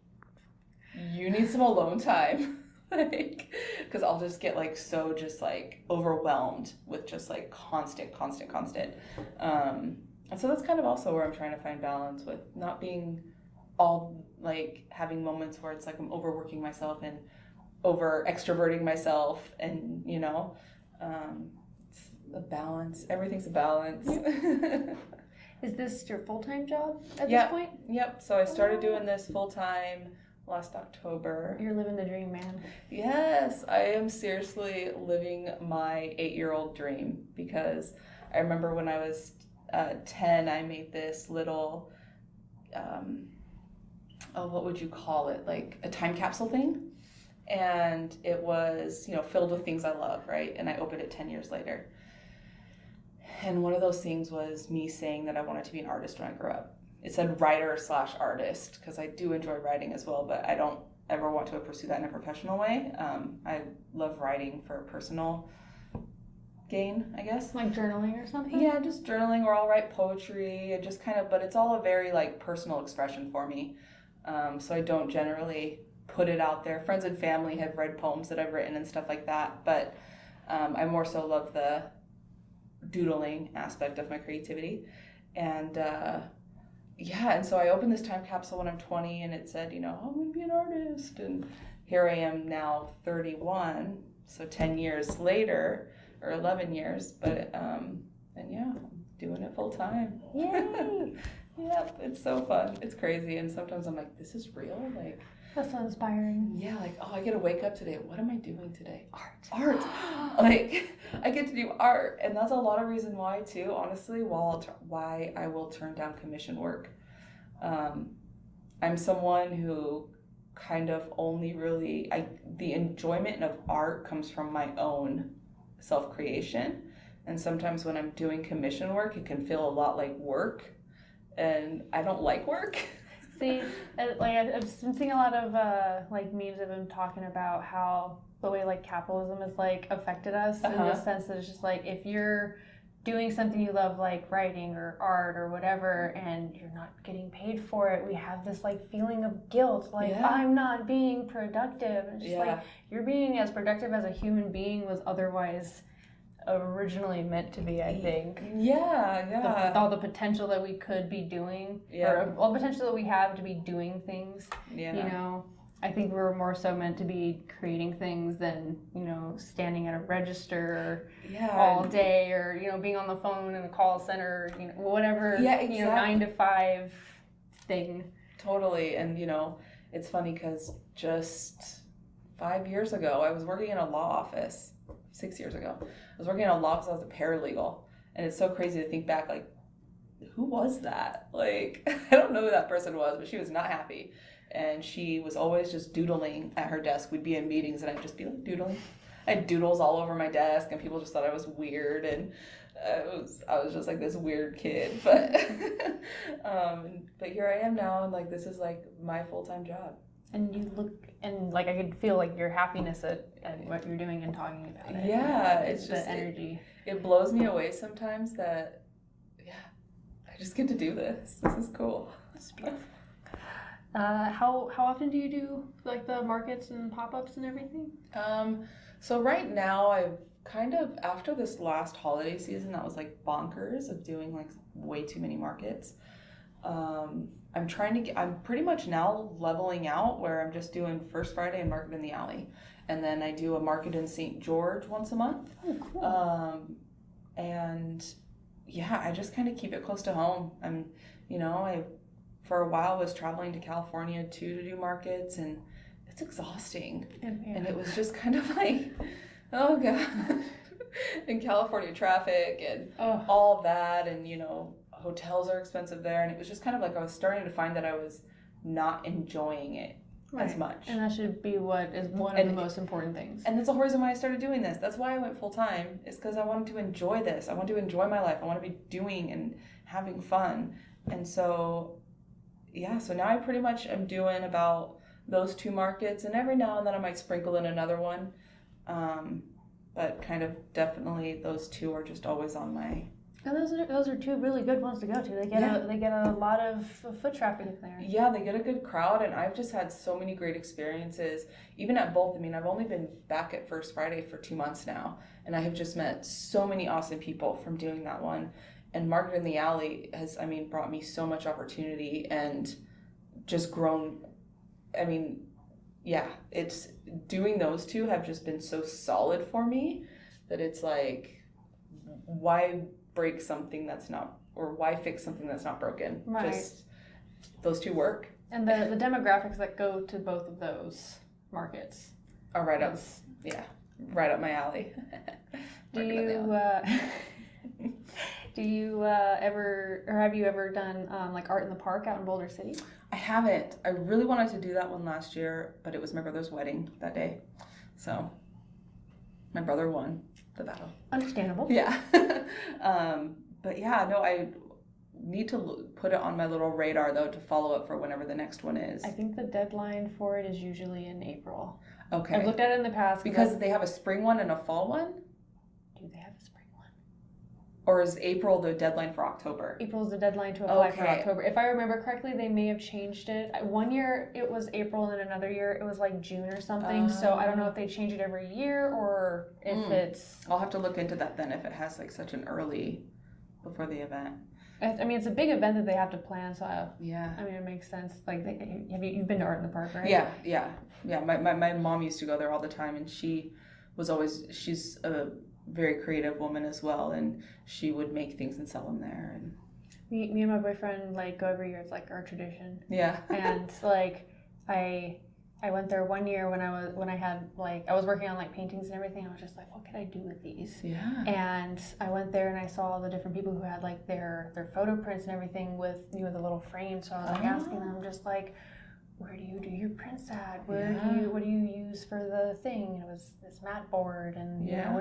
you need some alone time. Like, because I'll just get, like, so just, like, overwhelmed with just, like, constant. And so that's kind of also where I'm trying to find balance with not being all like having moments where it's like I'm overworking myself and over extroverting myself, and it's a balance. Everything's a balance. Is this your full-time job at this point? Yep. So I started doing this full-time last October. You're living the dream, man. Yes, I am seriously living my 8-year-old dream, because I remember when I was 10, I made this little what would you call it? Like a time capsule thing. And it was, filled with things I love, right? And I opened it 10 years later. And one of those things was me saying that I wanted to be an artist when I grew up. It said writer/artist, because I do enjoy writing as well, but I don't ever want to pursue that in a professional way. I love writing for personal gain, I guess. Like journaling or something? Yeah, just journaling, or I'll write poetry. It just but it's all a very like personal expression for me. So I don't generally put it out there. Friends and family have read poems that I've written and stuff like that, but I more so love the doodling aspect of my creativity. And and so I opened this time capsule when I'm 20, and it said, I'm going to be an artist. And here I am now, 31, so 10 years later, or 11 years, but, I'm doing it full time. Yay! Yep, it's so fun. It's crazy, and sometimes I'm like, this is real? Like, that's so inspiring. Yeah, like, I get to wake up today. What am I doing today? Art. Like, I get to do art. And that's a lot of reason why, too, honestly, why I will turn down commission work. I'm someone who kind of only really, the enjoyment of art comes from my own self-creation. And sometimes when I'm doing commission work, it can feel a lot like work. And I don't like work. See, like I've been seeing a lot of memes that have been talking about how the way like capitalism has like affected us in the sense that it's just like if you're doing something you love, like writing or art or whatever, and you're not getting paid for it, we have this like feeling of guilt, like I'm not being productive. And it's just like you're being as productive as a human being was otherwise originally meant to be, I think. With all the potential that we could be doing, or all the potential that we have to be doing things. I think we're more so meant to be creating things than standing at a register all day, or being on the phone in a call center, whatever 9 to 5 thing. Totally. And it's funny because just 5 years ago I was working in a law office. 6 years ago, I was working in a law office. I was a paralegal, and it's so crazy to think back. Like, who was that? Like, I don't know who that person was, but she was not happy, and she was always just doodling at her desk. We'd be in meetings, and I'd just be like doodling. I had doodles all over my desk, and people just thought I was weird, and I was just like this weird kid. But but here I am now, and like this is like my full-time job. And you look, and like I could feel like your happiness at what you're doing and talking about it. Yeah, it's just the energy. It blows me away sometimes that, I just get to do this. This is cool. It's beautiful. How often do you do like the markets and pop-ups and everything? So right now I've kind of, after this last holiday season that was like bonkers of doing like way too many markets. I'm pretty much now leveling out where I'm just doing First Friday and Market in the Alley. And then I do a market in St. George once a month. Oh, cool. I just kind of keep it close to home. I for a while was traveling to California too to do markets, and it's exhausting. And it was just kind of like, oh God, in California traffic and all that, and hotels are expensive there, and it was just kind of like I was starting to find that I was not enjoying it as much. And that should be what is one of the most important things. And that's the whole reason why I started doing this. That's why I went full time, is because I wanted to enjoy this. I wanted to enjoy my life. I want to be doing and having fun. And so, so now I pretty much am doing about those 2 markets, and every now and then I might sprinkle in another one. But kind of definitely those 2 are just always on my... And those are 2 really good ones to go to. They get a lot of foot traffic in there. Yeah, they get a good crowd, and I've just had so many great experiences, even at both. I mean, I've only been back at First Friday for 2 months now, and I have just met so many awesome people from doing that one. And Market in the Alley has, brought me so much opportunity and just grown. It's doing those 2 have just been so solid for me that it's like, why break something that's not, or why fix something that's not broken? Right. Just those 2 work. And the demographics that go to both of those markets are right up my alley. Do Do you have you ever done like art in the park out in Boulder City? I haven't. I really wanted to do that one last year, but it was my brother's wedding that day. So my brother won the battle. Understandable. Yeah. But yeah, no, I need to put it on my little radar though to follow up for whenever the next one is. I think the deadline for it is usually in April. Okay. I've looked at it in the past. Because they have a spring one and a fall one? Do they have a spring one? Or is April the deadline for October? April is the deadline to apply for October. If I remember correctly, they may have changed it. One year it was April and another year it was like June or something. So I don't know if they change it every year or if it's... I'll have to look into that then if it has like such an early before the event. I mean, it's a big event that they have to plan, so yeah. I mean, it makes sense. Like, you've been to Art in the Park, right? Yeah. My mom used to go there all the time, and she's a very creative woman as well, and she would make things and sell them there. And me and my boyfriend like go every year. It's like our tradition. Yeah. And like I went there one year when I had like I was working on like paintings and everything. I was just like, what could I do with these? Yeah. And I went there and I saw all the different people who had like their photo prints and everything with the little frame. So I was like asking them just like, where do you do your prints at? What do you use for the thing? And it was this mat board and you know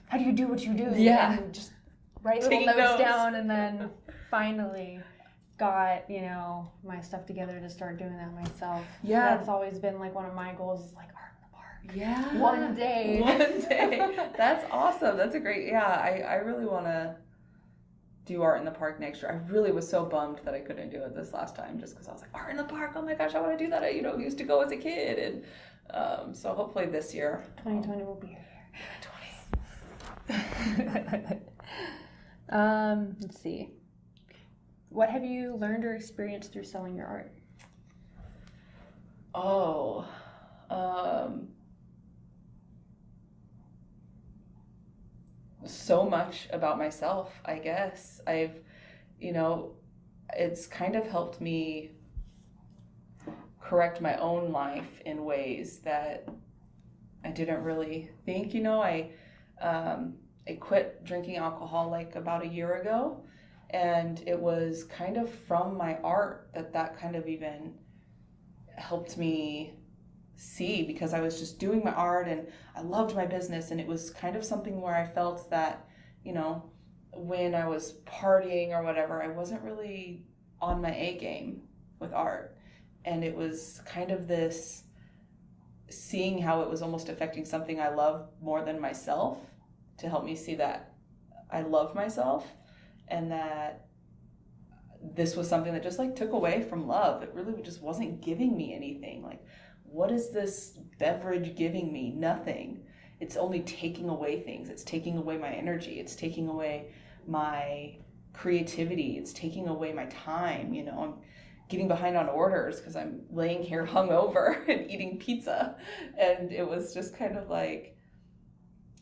how do you do what you do? Yeah. And just write little notes down and then finally got, you know, my stuff together to start doing that myself. Yeah. That's always been like one of my goals is like art in the park. Yeah. One day. That's awesome. That's a great, I really want to do art in the park next year. I really was so bummed that I couldn't do it this last time just because I was like, art in the park, oh my gosh, I want to do that. I, used to go as a kid. And so hopefully this year. 2020 will be your year. 20. Let's see. What have you learned or experienced through selling your art? So much about myself, I guess. It's kind of helped me correct my own life in ways that I didn't really think. I quit drinking alcohol like about a year ago. And it was kind of from my art that kind of even helped me see, because I was just doing my art and I loved my business. And it was kind of something where I felt that, when I was partying or whatever, I wasn't really on my A game with art. And it was kind of this seeing how it was almost affecting something I love more than myself to help me see that I love myself. And that this was something that just like took away from love. It really just wasn't giving me anything. Like, what is this beverage giving me? Nothing. It's only taking away things. It's taking away my energy. It's taking away my creativity. It's taking away my time. I'm getting behind on orders because I'm laying here hungover and eating pizza. And it was just kind of like,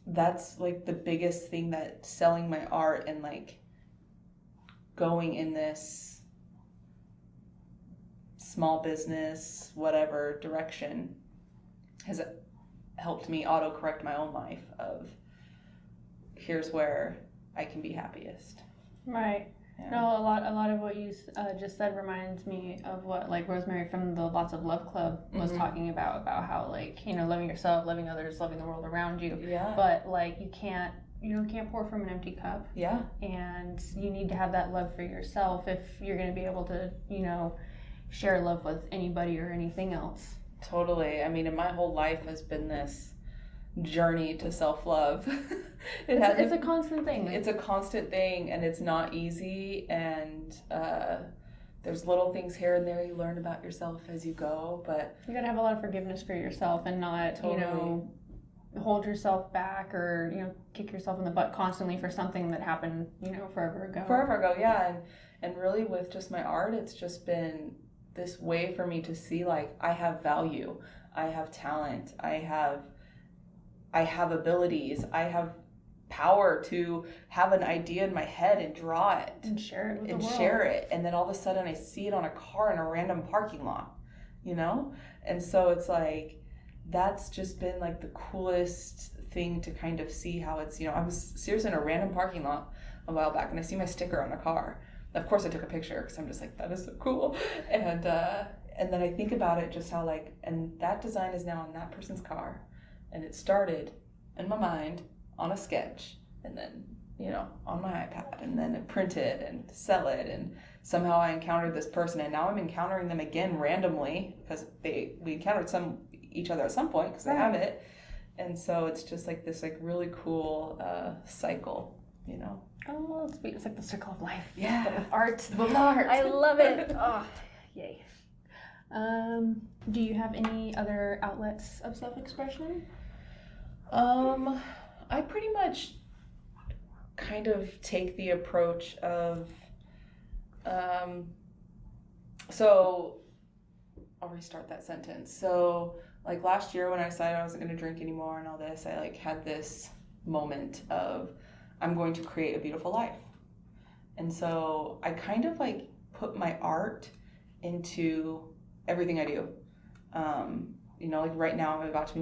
that's like the biggest thing that selling my art and like going in this small business, whatever direction has helped me auto-correct my own life of here's where I can be happiest. Right. Yeah. No, a lot of what you just said reminds me of what like Rosemary from the Lots of Love Club was talking about how like, loving yourself, loving others, loving the world around you. Yeah. But like you can't pour from an empty cup. Yeah. And you need to have that love for yourself if you're going to be able to, share love with anybody or anything else. Totally. I mean, and my whole life has been this journey to self-love. It's a constant thing. It's a constant thing, and it's not easy, and there's little things here and there you learn about yourself as you go, but you got to have a lot of forgiveness for yourself and not, hold yourself back or kick yourself in the butt constantly for something that happened forever ago, yeah. And really with just my art, it's just been this way for me to see like I have value, I have talent, I have abilities, I have power to have an idea in my head and draw it and share it with the world. And then all of a sudden I see it on a car in a random parking lot, and so it's like that's just been like the coolest thing to kind of see how it's, I was seriously in a random parking lot a while back, and I see my sticker on a car. Of course, I took a picture because I'm just like, that is so cool. And then I think about it, just how like, and that design is now on that person's car, and it started in my mind on a sketch, and then on my iPad, and then it printed and sell it, and somehow I encountered this person, and now I'm encountering them again randomly because we encountered each other at some point because they have it, and so it's just like this like really cool cycle, Oh, it's like the circle of life. Yeah, but with art. With art. I love it. Oh, yay. Do you have any other outlets of self-expression? I pretty much kind of take the approach of, so I'll restart that sentence. So like last year when I decided I wasn't going to drink anymore and all this, I like had this moment of, I'm going to create a beautiful life. And so I kind of like put my art into everything I do. Like right now I'm about to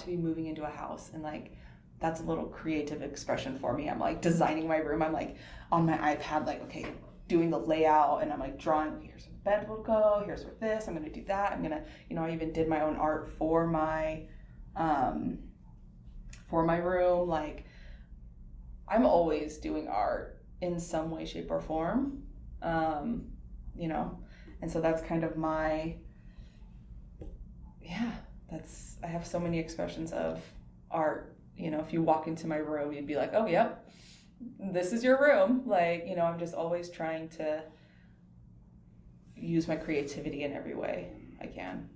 be moving into a house, and like that's a little creative expression for me. I'm like designing my room. I'm like on my iPad, like, okay, doing the layout, and I'm like drawing, okay, here's where the bed will go, here's where this, I'm gonna do that. I'm gonna, I even did my own art for my room. Like I'm always doing art in some way, shape, or form, and so that's kind of my, I have so many expressions of art. If you walk into my room, you'd be like, oh, yep, this is your room. Like, I'm just always trying to use my creativity in every way I can.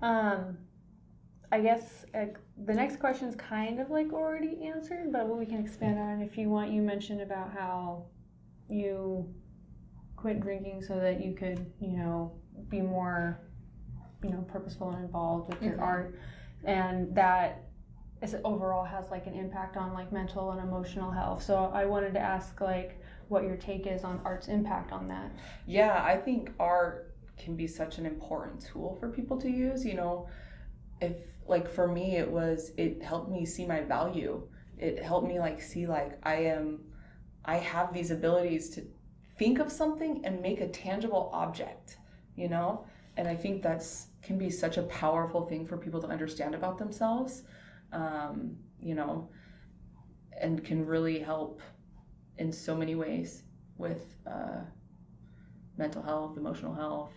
Yeah. I guess the next question's kind of like already answered, but we can expand on it if you want. You mentioned about how you quit drinking so that you could, be more, purposeful and involved with your art, and that overall has like an impact on like mental and emotional health. So I wanted to ask like what your take is on art's impact on that. Yeah, I think art can be such an important tool for people to use. If like for me it helped me see my value. It helped me like see like I have these abilities to think of something and make a tangible object, and I think can be such a powerful thing for people to understand about themselves, and can really help in so many ways with mental health, emotional health.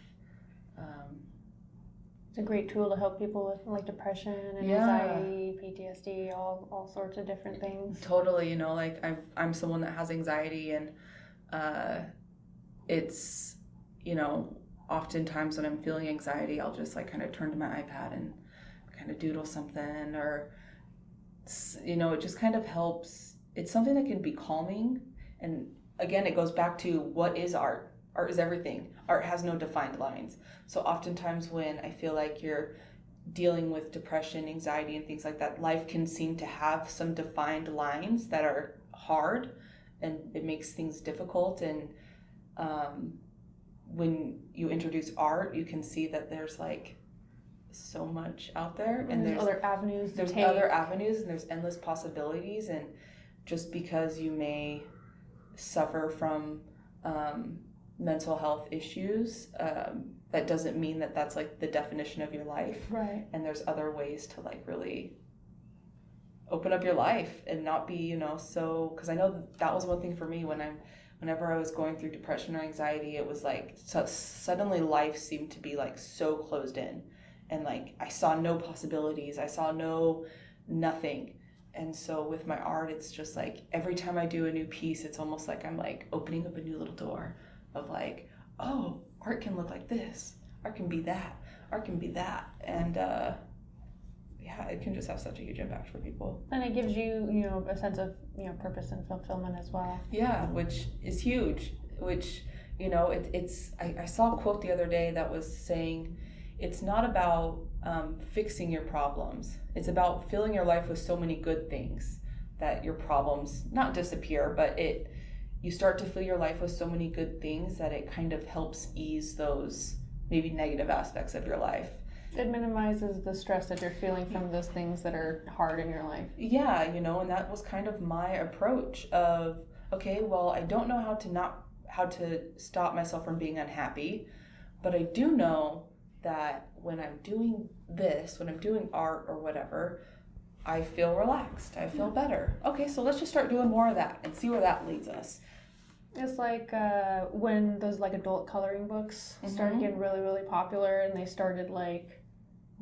It's a great tool to help people with like depression and anxiety, PTSD, all sorts of different things. Totally, like I'm someone that has anxiety, and it's, oftentimes when I'm feeling anxiety, I'll just like kind of turn to my iPad and kind of doodle something, or it just kind of helps. It's something that can be calming, and again, it goes back to what is art. Art is everything. Art has no defined lines. So oftentimes when I feel like you're dealing with depression, anxiety, and things like that, life can seem to have some defined lines that are hard, and it makes things difficult. And when you introduce art, you can see that there's like so much out there, and there's other avenues. There's other avenues, and there's endless possibilities. And just because you may suffer from mental health issues, that doesn't mean that that's like the definition of your life. Right. And there's other ways to like really open up your life and not be, so, because I know that was one thing for me whenever I was going through depression or anxiety, it was like suddenly life seemed to be like so closed in, and like I saw no possibilities, I saw nothing. And so with my art, it's just like every time I do a new piece, it's almost like I'm like opening up a new little door of like, oh, art can look like this, art can be that, art can be that. And it can just have such a huge impact for people. And it gives you, a sense of, purpose and fulfillment as well. Yeah, which is huge. Which, I saw a quote the other day that was saying, it's not about fixing your problems. It's about filling your life with so many good things that your problems not disappear, but you start to fill your life with so many good things that it kind of helps ease those maybe negative aspects of your life. It minimizes the stress that you're feeling from those things that are hard in your life. Yeah, and that was kind of my approach of, okay, well, I don't know how to stop myself from being unhappy, but I do know that when I'm doing this, when I'm doing art or whatever, I feel relaxed. I feel better. Okay, so let's just start doing more of that and see where that leads us. It's like when those like adult coloring books started getting really, really popular, and they started like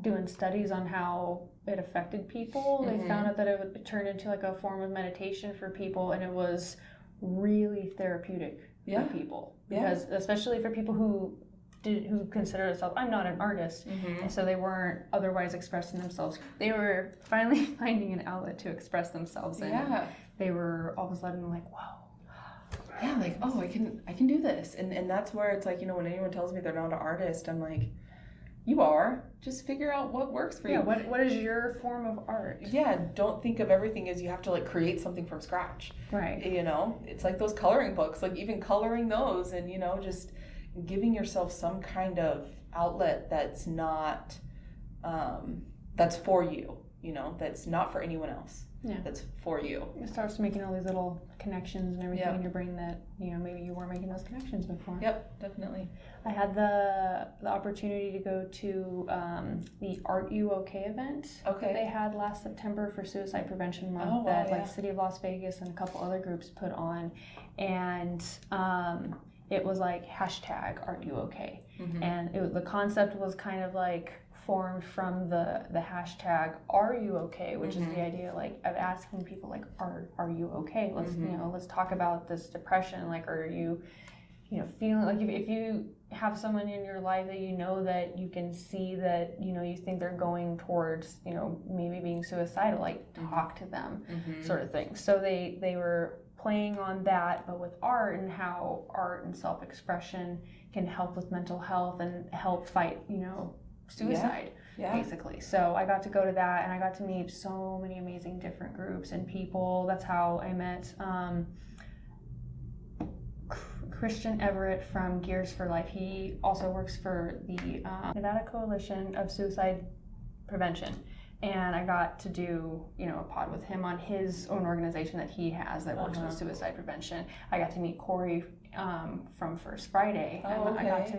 doing studies on how it affected people. They found out that it would turn into like a form of meditation for people, and it was really therapeutic for people. Because especially for people who consider themselves, I'm not an artist, and so they weren't otherwise expressing themselves. They were finally finding an outlet to express themselves, and they were all of a sudden like, wow. Yeah, like, oh, I can do this. And that's where it's like, when anyone tells me they're not an artist, I'm like, you are. Just figure out what works for you. Yeah, what is your form of art? Yeah, don't think of everything as you have to like create something from scratch. Right. It's like those coloring books, like even coloring those and, just giving yourself some kind of outlet that's not, that's for you, that's not for anyone else. Yeah. That's for you. It starts making all these little connections and everything in your brain that, maybe you weren't making those connections before. Yep, definitely. I had the opportunity to go to the Art You OK event that they had last September for Suicide Prevention Month like City of Las Vegas and a couple other groups put on. And it was like #ArtYouOK. And the concept was kind of like formed from the hashtag Are You Okay, which is the idea like of asking people like are you okay? Let's let's talk about this depression. Like, are you feeling like if you have someone in your life that that you can see that you think they're going towards maybe being suicidal, like talk to them, sort of thing. So they were playing on that, but with art, and how art and self-expression can help with mental health and help fight suicide, basically. So I got to go to that, and I got to meet so many amazing different groups and people. That's how I met Christian Everett from Gears for Life. He also works for the Nevada Coalition of Suicide Prevention, and I got to do a pod with him on his own organization that he has that works with suicide prevention. I got to meet Corey from First Friday, and I got to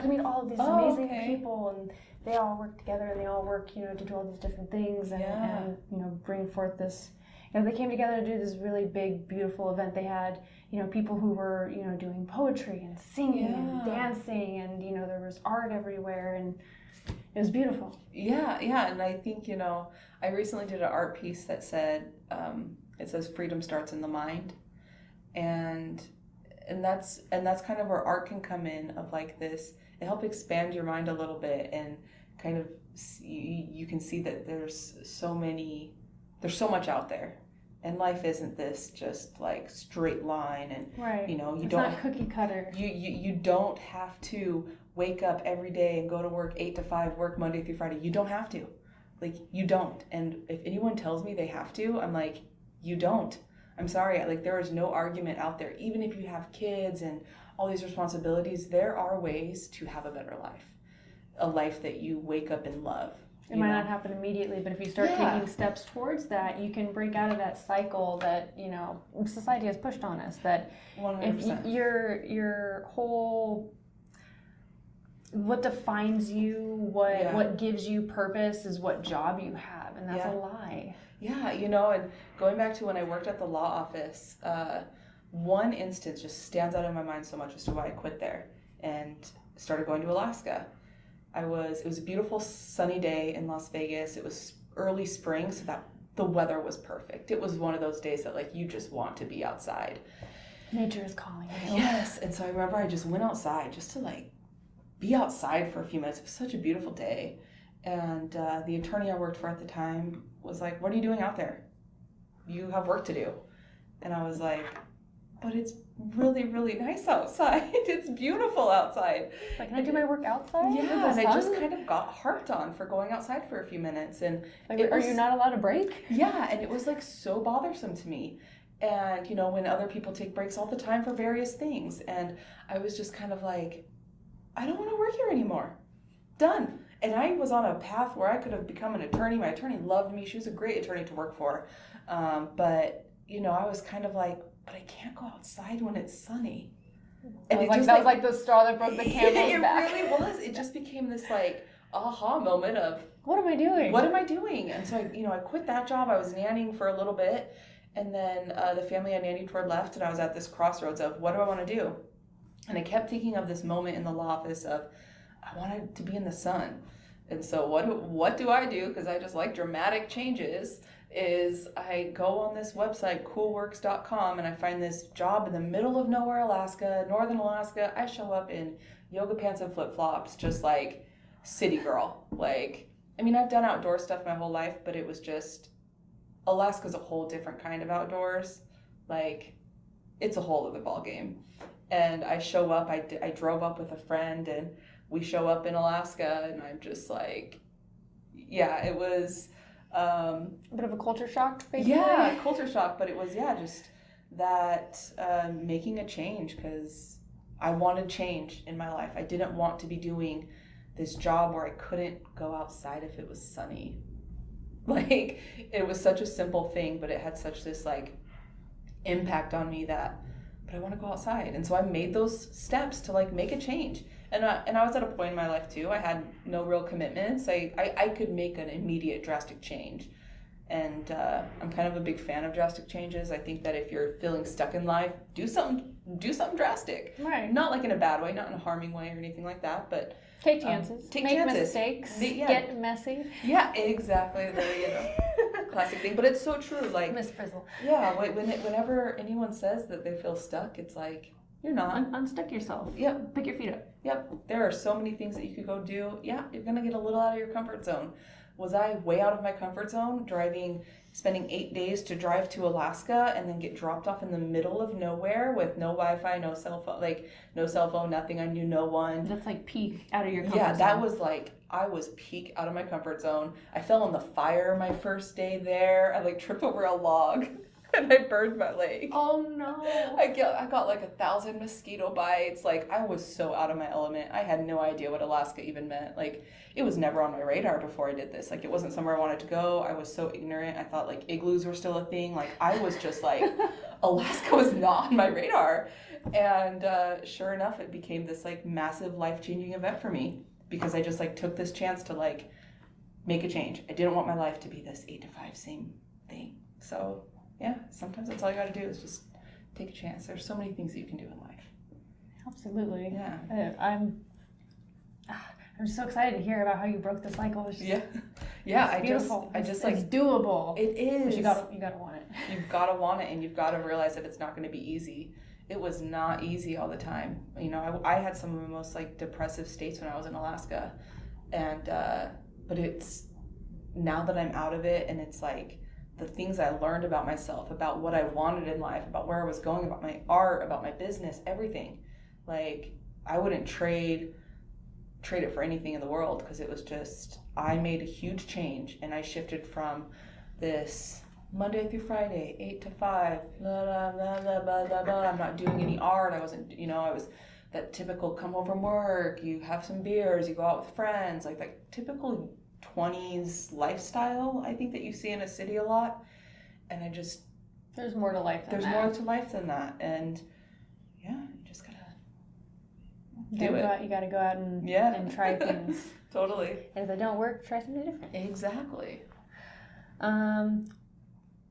meet all of these amazing people, and they all work together, and they all work to do all these different things, and bring forth this. They came together to do this really big, beautiful event. They had people who were doing poetry and singing and dancing, and there was art everywhere, and it was beautiful. Yeah, and I think I recently did an art piece that said it says freedom starts in the mind, and that's kind of where art can come in, of like this. It helps expand your mind a little bit, and kind of you can see that there's so much out there, and life isn't this just like straight line, and it's not cookie cutter. You don't have to wake up every day and go to work 8 to 5, work Monday through Friday. You don't have to. Like, you don't. And if anyone tells me they have to, I'm like, you don't. I'm sorry. Like, there is no argument out there. Even if you have kids and all these responsibilities, there are ways to have a better life. A life that you wake up and love. It might not happen immediately, but if you start taking steps towards that, you can break out of that cycle that, society has pushed on us. That 100%. If your whole... what defines you, what gives you purpose is what job you have, and that's a lie. Yeah, and going back to when I worked at the law office, one instance just stands out in my mind so much as to why I quit there and started going to Alaska. It was a beautiful sunny day in Las Vegas. It was early spring, so that the weather was perfect. It was one of those days that like you just want to be outside. Nature is calling you. Yes, and so I remember I just went outside just to like be outside for a few minutes. It was such a beautiful day. And the attorney I worked for at the time was like, "What are you doing out there? You have work to do." And I was like, "But it's really, really nice outside. It's beautiful outside." Like, can I do my work outside? Yeah, and I just kind of got harped on for going outside for a few minutes. And like, are you not allowed to break? Yeah, and it was like so bothersome to me. And, when other people take breaks all the time for various things. And I was just kind of like, I don't want to work here anymore. Done. And I was on a path where I could have become an attorney. My attorney loved me. She was a great attorney to work for. But, you know, I was kind of like, but I can't go outside when it's sunny. And that was like the straw that broke the camel's back. It really was. It just became this like aha moment of, what am I doing? What am I doing? And so I quit that job. I was nannying for a little bit, and then the family I nannied for left, and I was at this crossroads of what do I want to do? And I kept thinking of this moment in the law office of I wanted to be in the sun. And so what do I do? Because I just like dramatic changes. Is I go on this website, coolworks.com, and I find this job in the middle of nowhere, Alaska, northern Alaska. I show up in yoga pants and flip-flops, just like city girl. Like, I mean, I've done outdoor stuff my whole life, but it was just, Alaska's a whole different kind of outdoors. Like, it's a whole other ballgame. And I show up, I drove up with a friend, and we show up in Alaska, and I'm just like, yeah, it was... a bit of a culture shock, basically. Yeah, culture shock, but it was, just that making a change, because I wanted change in my life. I didn't want to be doing this job where I couldn't go outside if it was sunny. Like, it was such a simple thing, but it had such this, like, impact on me that, but I want to go outside. And so I made those steps to, like, make a change. And I was at a point in my life, too. I had no real commitments. I could make an immediate drastic change. And I'm kind of a big fan of drastic changes. I think that if you're feeling stuck in life, do something drastic. Right. Not like in a bad way, not in a harming way or anything like that, but... Take chances. Make mistakes. Get messy. Yeah, exactly. Classic thing. But it's so true. Like Miss Frizzle. Yeah, whenever anyone says that they feel stuck, it's like, you're not. Unstuck yourself. Yep. Pick your feet up. Yep. There are so many things that you could go do. Yeah, you're going to get a little out of your comfort zone. Was I way out of my comfort zone spending 8 days to drive to Alaska and then get dropped off in the middle of nowhere with no Wi-Fi, no cell phone, nothing. I knew no one. That's like peak out of your comfort zone. Yeah, that was like, I was peak out of my comfort zone. I fell in the fire my first day there. I like tripped over a log and I burned my leg. Oh no. I got like 1,000 mosquito bites. Like, I was so out of my element. I had no idea what Alaska even meant. Like, it was never on my radar before I did this. Like, it wasn't somewhere I wanted to go. I was so ignorant. I thought like igloos were still a thing. Like, I was just like, Alaska was not on my radar. And sure enough, it became this like massive life-changing event for me because I just like took this chance to like make a change. I didn't want my life to be this 8 to 5 same thing. So yeah, sometimes that's all you got to do is just take a chance. There's so many things that you can do in life. Absolutely. Yeah. I'm just so excited to hear about how you broke the cycle. It's yeah. It's beautiful. It's doable. It is. But you gotta want it. You've got to want it, and you've got to realize that it's not going to be easy. It was not easy all the time. You know, I had some of the most like depressive states when I was in Alaska, and but it's now that I'm out of it, and it's like the things I learned about myself, about what I wanted in life, about where I was going, about my art, about my business, everything. Like, I wouldn't trade it for anything in the world, because it was just, I made a huge change, and I shifted from this Monday through Friday, 8 to 5, blah, blah, blah, blah, blah, blah, blah. I'm not doing any art. I wasn't, I was that typical come home from work, you have some beers, you go out with friends, like that typical 20s lifestyle, I think, that you see in a city a lot. And there's more to life than that. There's more to life than that. And yeah, you just gotta do it. You gotta go out and try things. Totally. And if they don't work, try something different. Exactly.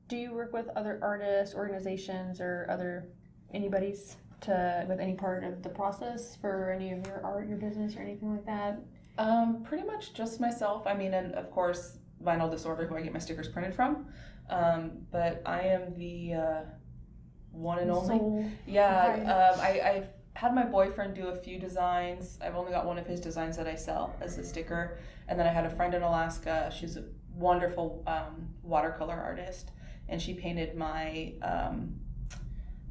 Do you work with other artists, organizations, or anybody's with any part of the process for any of your art, your business, or anything like that? Pretty much just myself. I mean, and of course, Vinyl Disorder, who I get my stickers printed from. But I am the one and only. I've had my boyfriend do a few designs. I've only got one of his designs that I sell as a sticker. And then I had a friend in Alaska. She's a wonderful watercolor artist. And she painted my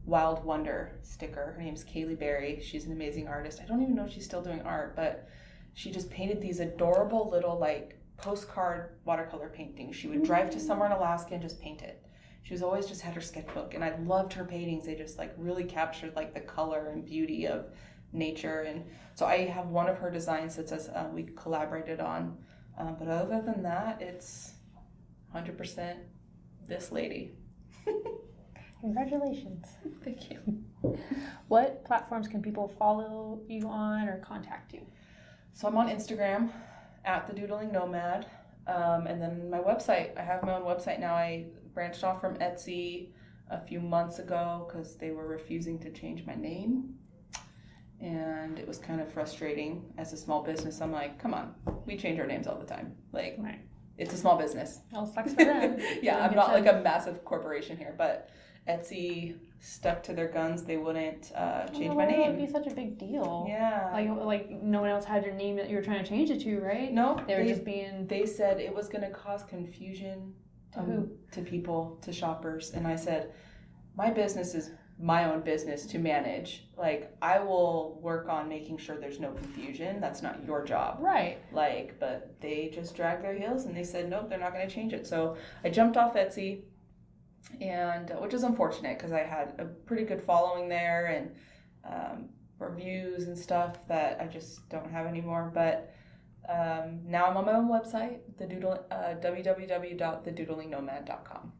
Wild Wonder sticker. Her name's Kaylee Berry. She's an amazing artist. I don't even know if she's still doing art, but she just painted these adorable little like postcard watercolor paintings. She would drive to somewhere in Alaska and just paint it. She was always just had her sketchbook, and I loved her paintings. They just like really captured like the color and beauty of nature. And so I have one of her designs that says we collaborated on. But other than that, it's 100% this lady. Congratulations. Thank you. What platforms can people follow you on or contact you? So I'm on Instagram at the Doodling Nomad. And then my website. I have my own website now. I branched off from Etsy a few months ago because they were refusing to change my name. And it was kind of frustrating as a small business. I'm like, come on, we change our names all the time. Like, right. It's a small business. Well, sucks for them. Yeah, I'm not like a massive corporation here, but Etsy stuck to their guns. They wouldn't change my name. It would be such a big deal. Yeah. Like no one else had your name that you were trying to change it to, right? No. They were just being... They said it was going to cause confusion to who? To people, to shoppers. And I said, my business is my own business to manage. Like, I will work on making sure there's no confusion. That's not your job. Right. Like, but they just dragged their heels and they said, nope, they're not going to change it. So I jumped off Etsy, and which is unfortunate because I had a pretty good following there and reviews and stuff that I just don't have anymore. But now I'm on my own website, www.thedoodlingnomad.com.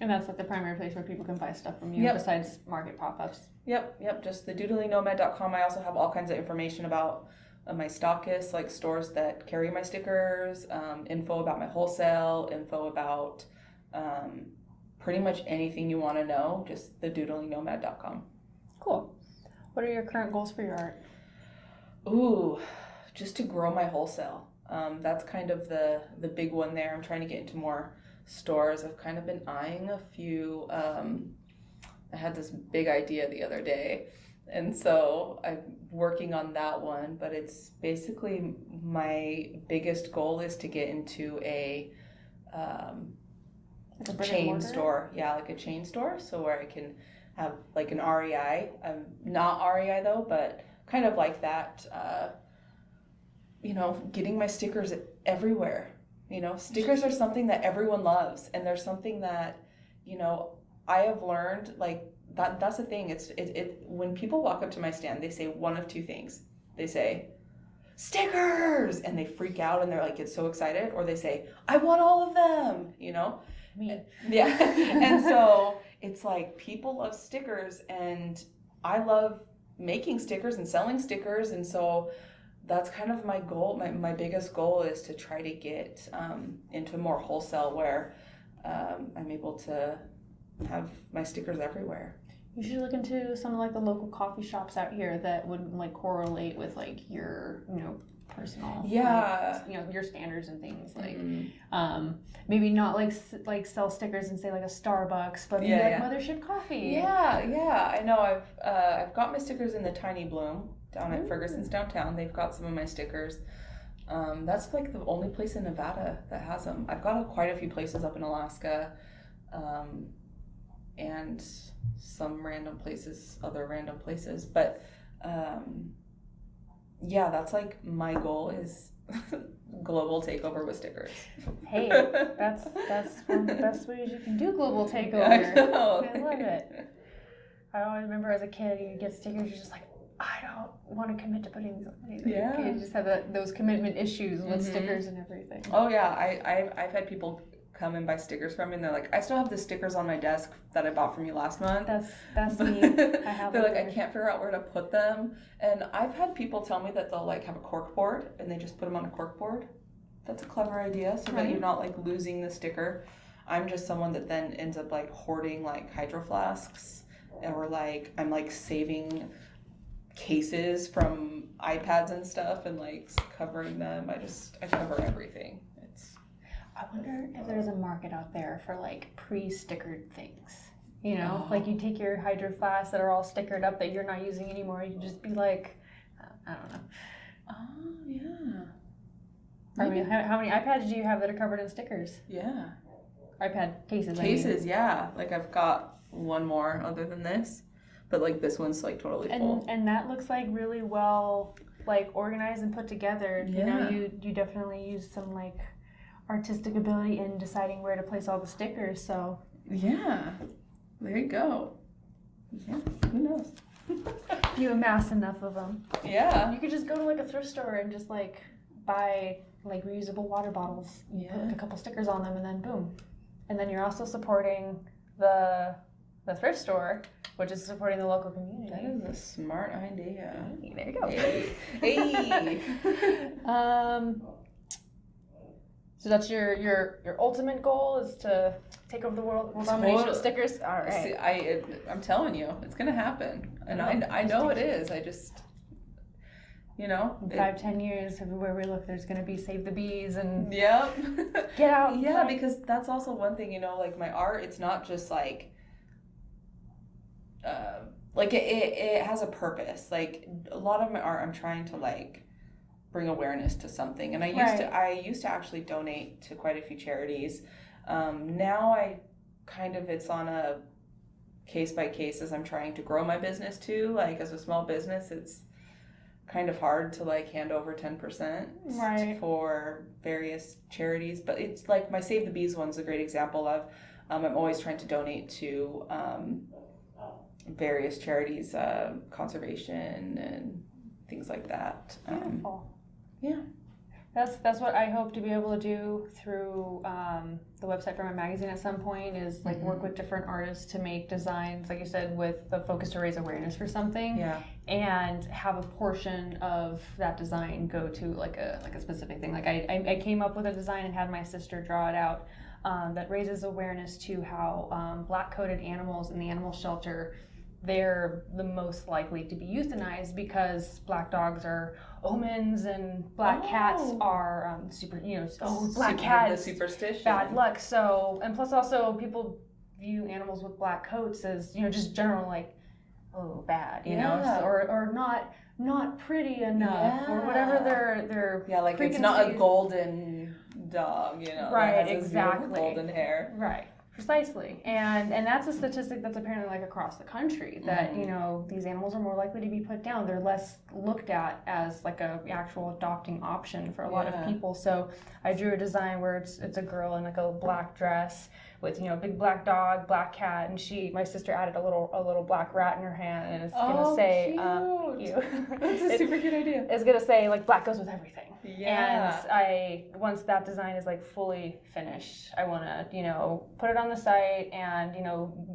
And that's like the primary place where people can buy stuff from you besides market pop-ups. Yep, just thedoodlingnomad.com. I also have all kinds of information about my stockists, like stores that carry my stickers, info about my wholesale, info about pretty much anything you want to know, just thedoodlingnomad.com. Cool. What are your current goals for your art? Ooh, just to grow my wholesale. That's kind of the big one there. I'm trying to get into more stores. I've kind of been eyeing a few. I had this big idea the other day, and so I'm working on that one, but it's basically my biggest goal is to get into a chain store. Yeah, like a chain store, so where I can have like an REI. Not REI though, but kind of like that, getting my stickers everywhere. Stickers are something that everyone loves, and they're something that, I have learned, like, that's the thing. It when people walk up to my stand, they say one of two things. They say, stickers! And they freak out and they're like, get so excited. Or they say, I want all of them, Me. Yeah. And so it's like people love stickers, and I love making stickers and selling stickers. And so that's kind of my goal. My biggest goal is to try to get into more wholesale where I'm able to have my stickers everywhere. You should look into some of like the local coffee shops out here that would like correlate with like your, personal, your standards and things. Like, maybe not like sell stickers and say like a Starbucks, but maybe like Mothership Coffee. Yeah. I know. I've got my stickers in the Tiny Bloom down at Ferguson's downtown. They've got some of my stickers. That's like the only place in Nevada that has them. I've got quite a few places up in Alaska, and some other random places. But that's like my goal is global takeover with stickers. Hey, that's one of the best ways you can do global takeover. I know. I love it. I always remember as a kid, you get stickers, you're just like, I don't want to commit to putting these on anything. Yeah. You just have those commitment issues with stickers and everything. Oh yeah, I've had people come and buy stickers from me, and they're like, I still have the stickers on my desk that I bought from you last month. That's me. I have. They're like, I can't figure out where to put them. And I've had people tell me that they'll like have a cork board and they just put them on a cork board. That's a clever idea, so that you're not like losing the sticker. I'm just someone that then ends up like hoarding like hydro flasks, or like I'm like saving cases from iPads and stuff and like covering them. I cover everything. I wonder if there's a market out there for like pre-stickered things. Like you take your hydro flasks that are all stickered up that you're not using anymore. You can just be like, I don't know. Oh yeah. I mean, how many iPads do you have that are covered in stickers? Yeah. iPad cases. Cases, yeah. Like I've got one more other than this, but like this one's like totally full. And that looks like really well like organized and put together. Yeah. You definitely use some like artistic ability in deciding where to place all the stickers. So yeah, there you go. Yeah, who knows? You amass enough of them. Yeah. You could just go to like a thrift store and just like buy like reusable water bottles. You put like a couple stickers on them and then boom. And then you're also supporting the thrift store, which is supporting the local community. That is a smart idea. Hey, there you go. Hey. So that's your ultimate goal is to take over the world domination stickers. All right. See, I'm telling you, it's gonna happen, and I know it is. I just, in 5-10 years, everywhere we look, there's gonna be Save the Bees and yep. Get out. Yeah, because that's also one thing. Like my art, it's not just like it has a purpose. Like a lot of my art, I'm trying to like bring awareness to something, and I used to actually donate to quite a few charities. Now it's on a case by case as I'm trying to grow my business too. Like as a small business, it's kind of hard to like hand over 10% for various charities, but it's like my Save the Bees one's a great example of I'm always trying to donate to various charities, conservation and things like that. Beautiful. Yeah. That's what I hope to be able to do through the website for my magazine at some point is like work with different artists to make designs, like you said, with the focus to raise awareness for something, and have a portion of that design go to like a specific thing. Like I came up with a design and had my sister draw it out that raises awareness to how black-coated animals in the animal shelter, they're the most likely to be euthanized because black dogs are omens and black cats are black cats, the superstition, bad luck. So, and plus also people view animals with black coats as just general like bad, or not pretty enough or whatever their like it's not a golden dog, right, that has exactly, golden hair, right. Precisely, and that's a statistic that's apparently like across the country that these animals are more likely to be put down. They're less looked at as like a actual adopting option for a lot of people. So I drew a design where it's a girl in like a black dress with a big black dog, black cat, and my sister added a little black rat in her hand, and it's gonna say cute. That's a super cute idea. It's gonna say like black goes with everything. Yeah. And once that design is like fully finished, I want to put it on the site and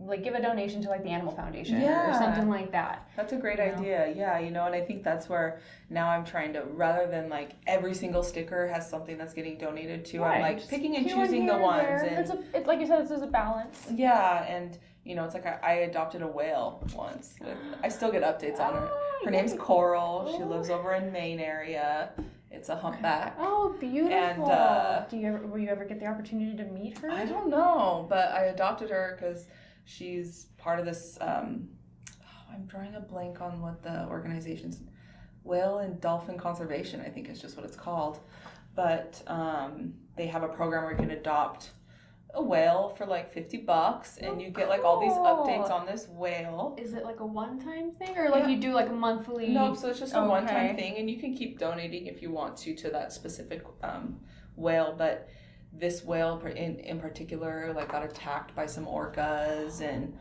like give a donation to like the Animal Foundation or something like that. That's a great idea. Yeah, and I think that's where now I'm trying to, rather than like every single sticker has something that's getting donated to, I'm like picking and choosing the ones. And it's like you said, it's a balance. Yeah, and it's like I adopted a whale once. I still get updates on her. Her name's Coral. She lives over in Maine area. It's a humpback. Oh, beautiful. And will you ever get the opportunity to meet her? I don't know, but I adopted her because she's part of this, I'm drawing a blank on what the organization's, Whale and Dolphin Conservation, I think is just what it's called. But they have a program where you can adopt a whale for like $50 and you get like all these updates on this whale. Is it like a one-time thing or like you do like a monthly? No, so it's just a one-time thing, and you can keep donating if you want to that specific whale. But this whale in particular like got attacked by some orcas, and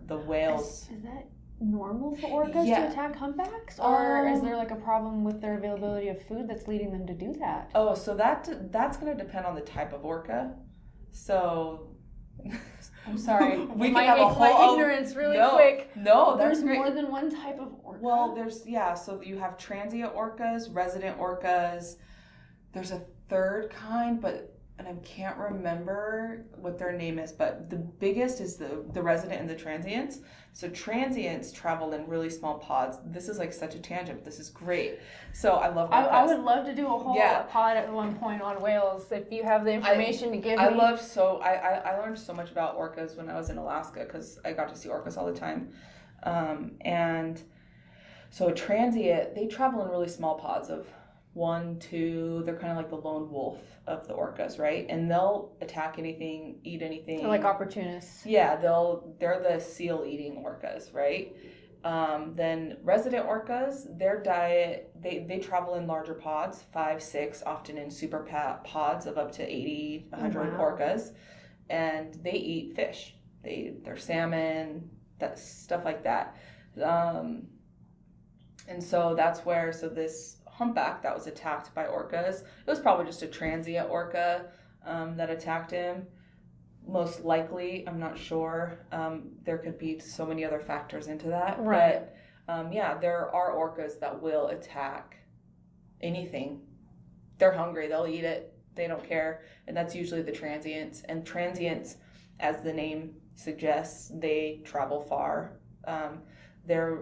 the whales. Is that normal for orcas to attack humpbacks, or is there like a problem with their availability of food that's leading them to do that? Oh, so that's going to depend on the type of orca. So, I'm sorry. We can have a whole my ignorance really quick. No, there's more than one type of orca. Well, so you have transient orcas, resident orcas. There's a third kind, and I can't remember what their name is, but the biggest is the resident and the transients. So transients travel in really small pods. This is like such a tangent, but this is great. So I love orcas. I would love to do a whole pod at one point on whales if you have the information to give me. I learned so much about orcas when I was in Alaska because I got to see orcas all the time. And so a transient, they travel in really small pods of 1, 2, they're kind of like the lone wolf of the orcas, right? And they'll attack anything, eat anything. They're like opportunists. Yeah, they're the seal-eating orcas, right? Then resident orcas, their diet, they travel in larger pods, 5, 6, often in super pods of up to 80, 100 orcas, and they eat fish. They're salmon, that stuff like that. And so that's where, so this humpback that was attacked by orcas, it was probably just a transient orca that attacked him. Most likely, I'm not sure. There could be so many other factors into that. Right. But yeah, there are orcas that will attack anything. They're hungry, they'll eat it, they don't care. And that's usually the transients. And transients, as the name suggests, they travel far. Their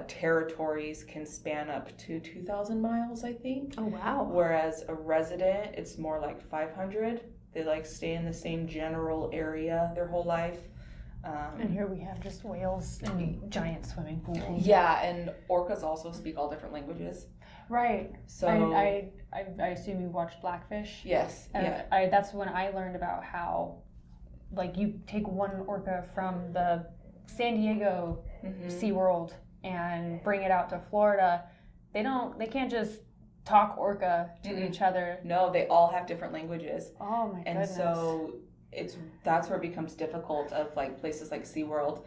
territories can span up to 2,000 miles, I think. Oh, wow. Whereas a resident, it's more like 500. They like stay in the same general area their whole life. And here we have just whales in giant swimming pools. Yeah, and orcas also speak all different languages. Right. So I assume you watched Blackfish. Yes. Yeah. That's when I learned about how, like, you take one orca from the San Diego SeaWorld and bring it out to Florida. They can't just talk orca to each other. No, they all have different languages. Oh my goodness. And so that's where it becomes difficult of like places like SeaWorld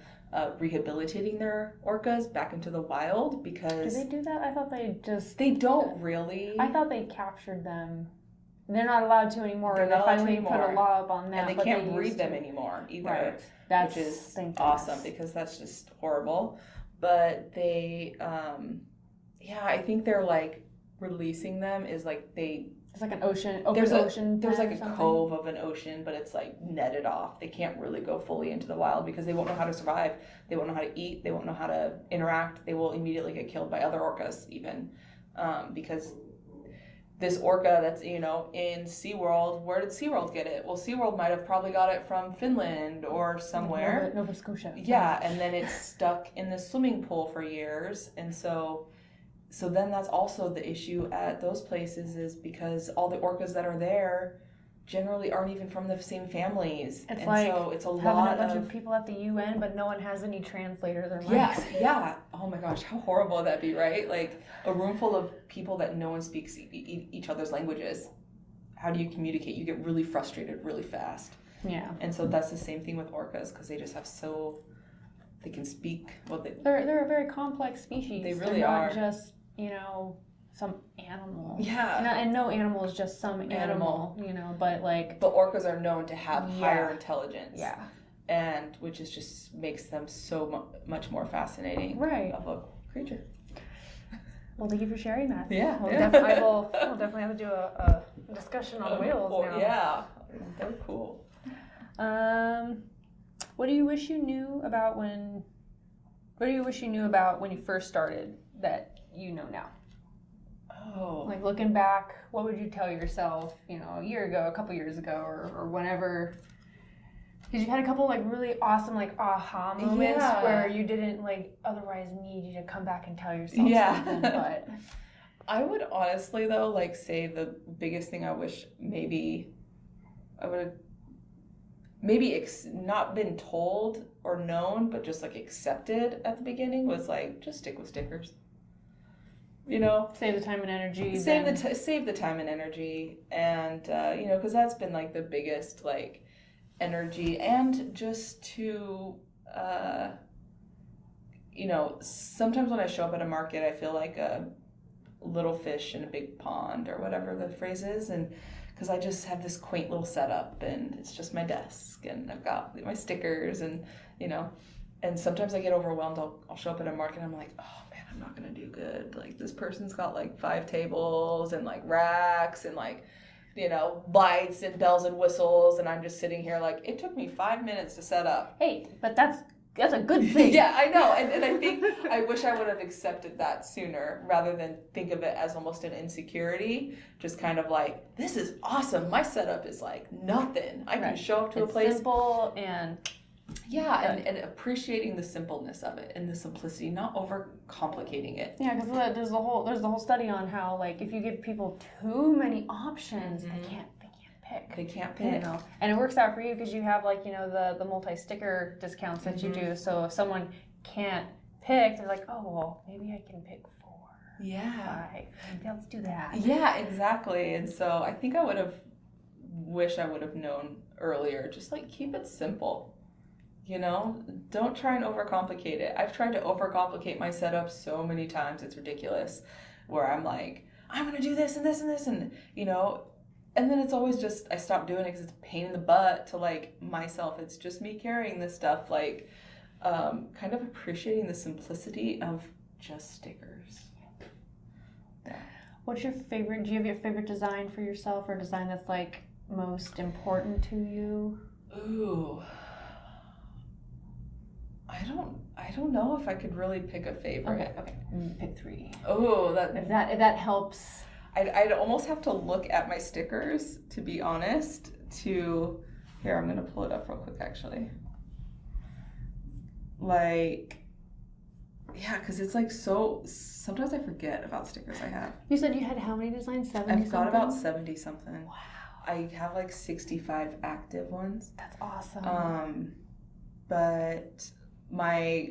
rehabilitating their orcas back into the wild, because do they do that? I thought they don't really. I thought they captured them. They're not allowed to anymore. They finally put a law up on that. And they can't breed them anymore either. Right. Which is awesome, because that's just horrible. But they I think they're like releasing them is like it's like an ocean. There's like a something. cove of an ocean, but it's like netted off. They can't really go fully into the wild because they won't know how to survive. They won't know how to eat. They won't know how to interact. They will immediately get killed by other orcas even, because this orca that's in SeaWorld, where did SeaWorld get it? Well, SeaWorld might have probably got it from Finland or somewhere. Nova Scotia. Yeah, and then it's stuck in the swimming pool for years, and so then that's also the issue at those places, is because all the orcas that are there generally aren't even from the same families. It's and like so it's having a bunch of people at the UN, but no one has any translators or mics. Yeah. Oh my gosh, how horrible would that be, right? Like a room full of people that no one speaks each other's languages. How do you communicate? You get really frustrated really fast. Yeah. And so that's the same thing with orcas, because they just have they can speak. Well, they're a very complex species. They really are. Not just some animal. Yeah. And no animal is just some animal, but like... But orcas are known to have higher intelligence. Yeah. And which is just makes them so much more fascinating of a creature. Well, thank you for sharing that. Yeah. We'll definitely have to do a discussion on whales now. Yeah. They're cool. What do you wish you knew about when you first started that you know now? Oh. Like looking back, what would you tell yourself, a year ago, a couple years ago, or whenever? Because you've had a couple like really awesome like aha moments where you didn't like otherwise need you to come back and tell yourself something. But I would honestly though like say the biggest thing I wish maybe I would have not been told or known, but just like accepted at the beginning was like just stick with stickers. Save the time and energy. Save the time and energy, and because that's been like the biggest like energy, and just to sometimes when I show up at a market, I feel like a little fish in a big pond or whatever the phrase is, and because I just have this quaint little setup, and it's just my desk, and I've got my stickers, and and sometimes I get overwhelmed. I'll show up at a market, and I'm like, oh. I'm not gonna do good. Like this person's got like 5 tables and like racks and like lights and bells and whistles, and I'm just sitting here like it took me 5 minutes to set up. Hey, but that's a good thing. Yeah, I know, and I think I wish I would have accepted that sooner rather than think of it as almost an insecurity. Just kind of like, this is awesome. My setup is like nothing. I can show up to a place simple and. Yeah, and appreciating the simpleness of it and the simplicity, not overcomplicating it. Yeah, because there's the whole study on how like if you give people too many options, they can't pick. They can't pick. And it works out for you because you have like the multi-sticker discounts that you do. So if someone can't pick, they're like, oh well, maybe I can pick 4. Yeah. 5. Maybe let's do that. Yeah, exactly. And so I think I would have known earlier. Just like keep it simple. You know, don't try and overcomplicate it. I've tried to overcomplicate my setup so many times, it's ridiculous. Where I'm like, I'm gonna do this and this and this, and you know, and then it's always just, I stop doing it because it's a pain in the butt to like myself. It's just me carrying this stuff, like kind of appreciating the simplicity of just stickers. Yeah. What's your favorite, do you have your favorite design for yourself, or design that's like most important to you? Ooh. I don't know if I could really pick a favorite. Okay. Pick 3. Oh, if that helps. I'd almost have to look at my stickers, to be honest, here, I'm gonna pull it up real quick actually. Like, yeah, because it's like sometimes I forget about stickers I have. You said you had how many designs? 70 I've got about 70 something. Wow. I have like 65 active ones. That's awesome. But my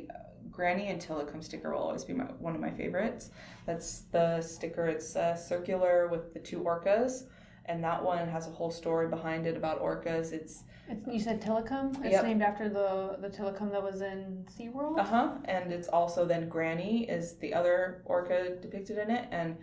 Granny and Tillicum sticker will always be one of my favorites. That's the sticker. It's circular with the 2 orcas, and that one has a whole story behind it about orcas. You said Tillicum? It's named after the Tillicum that was in SeaWorld? And it's also then Granny is the other orca depicted in it, and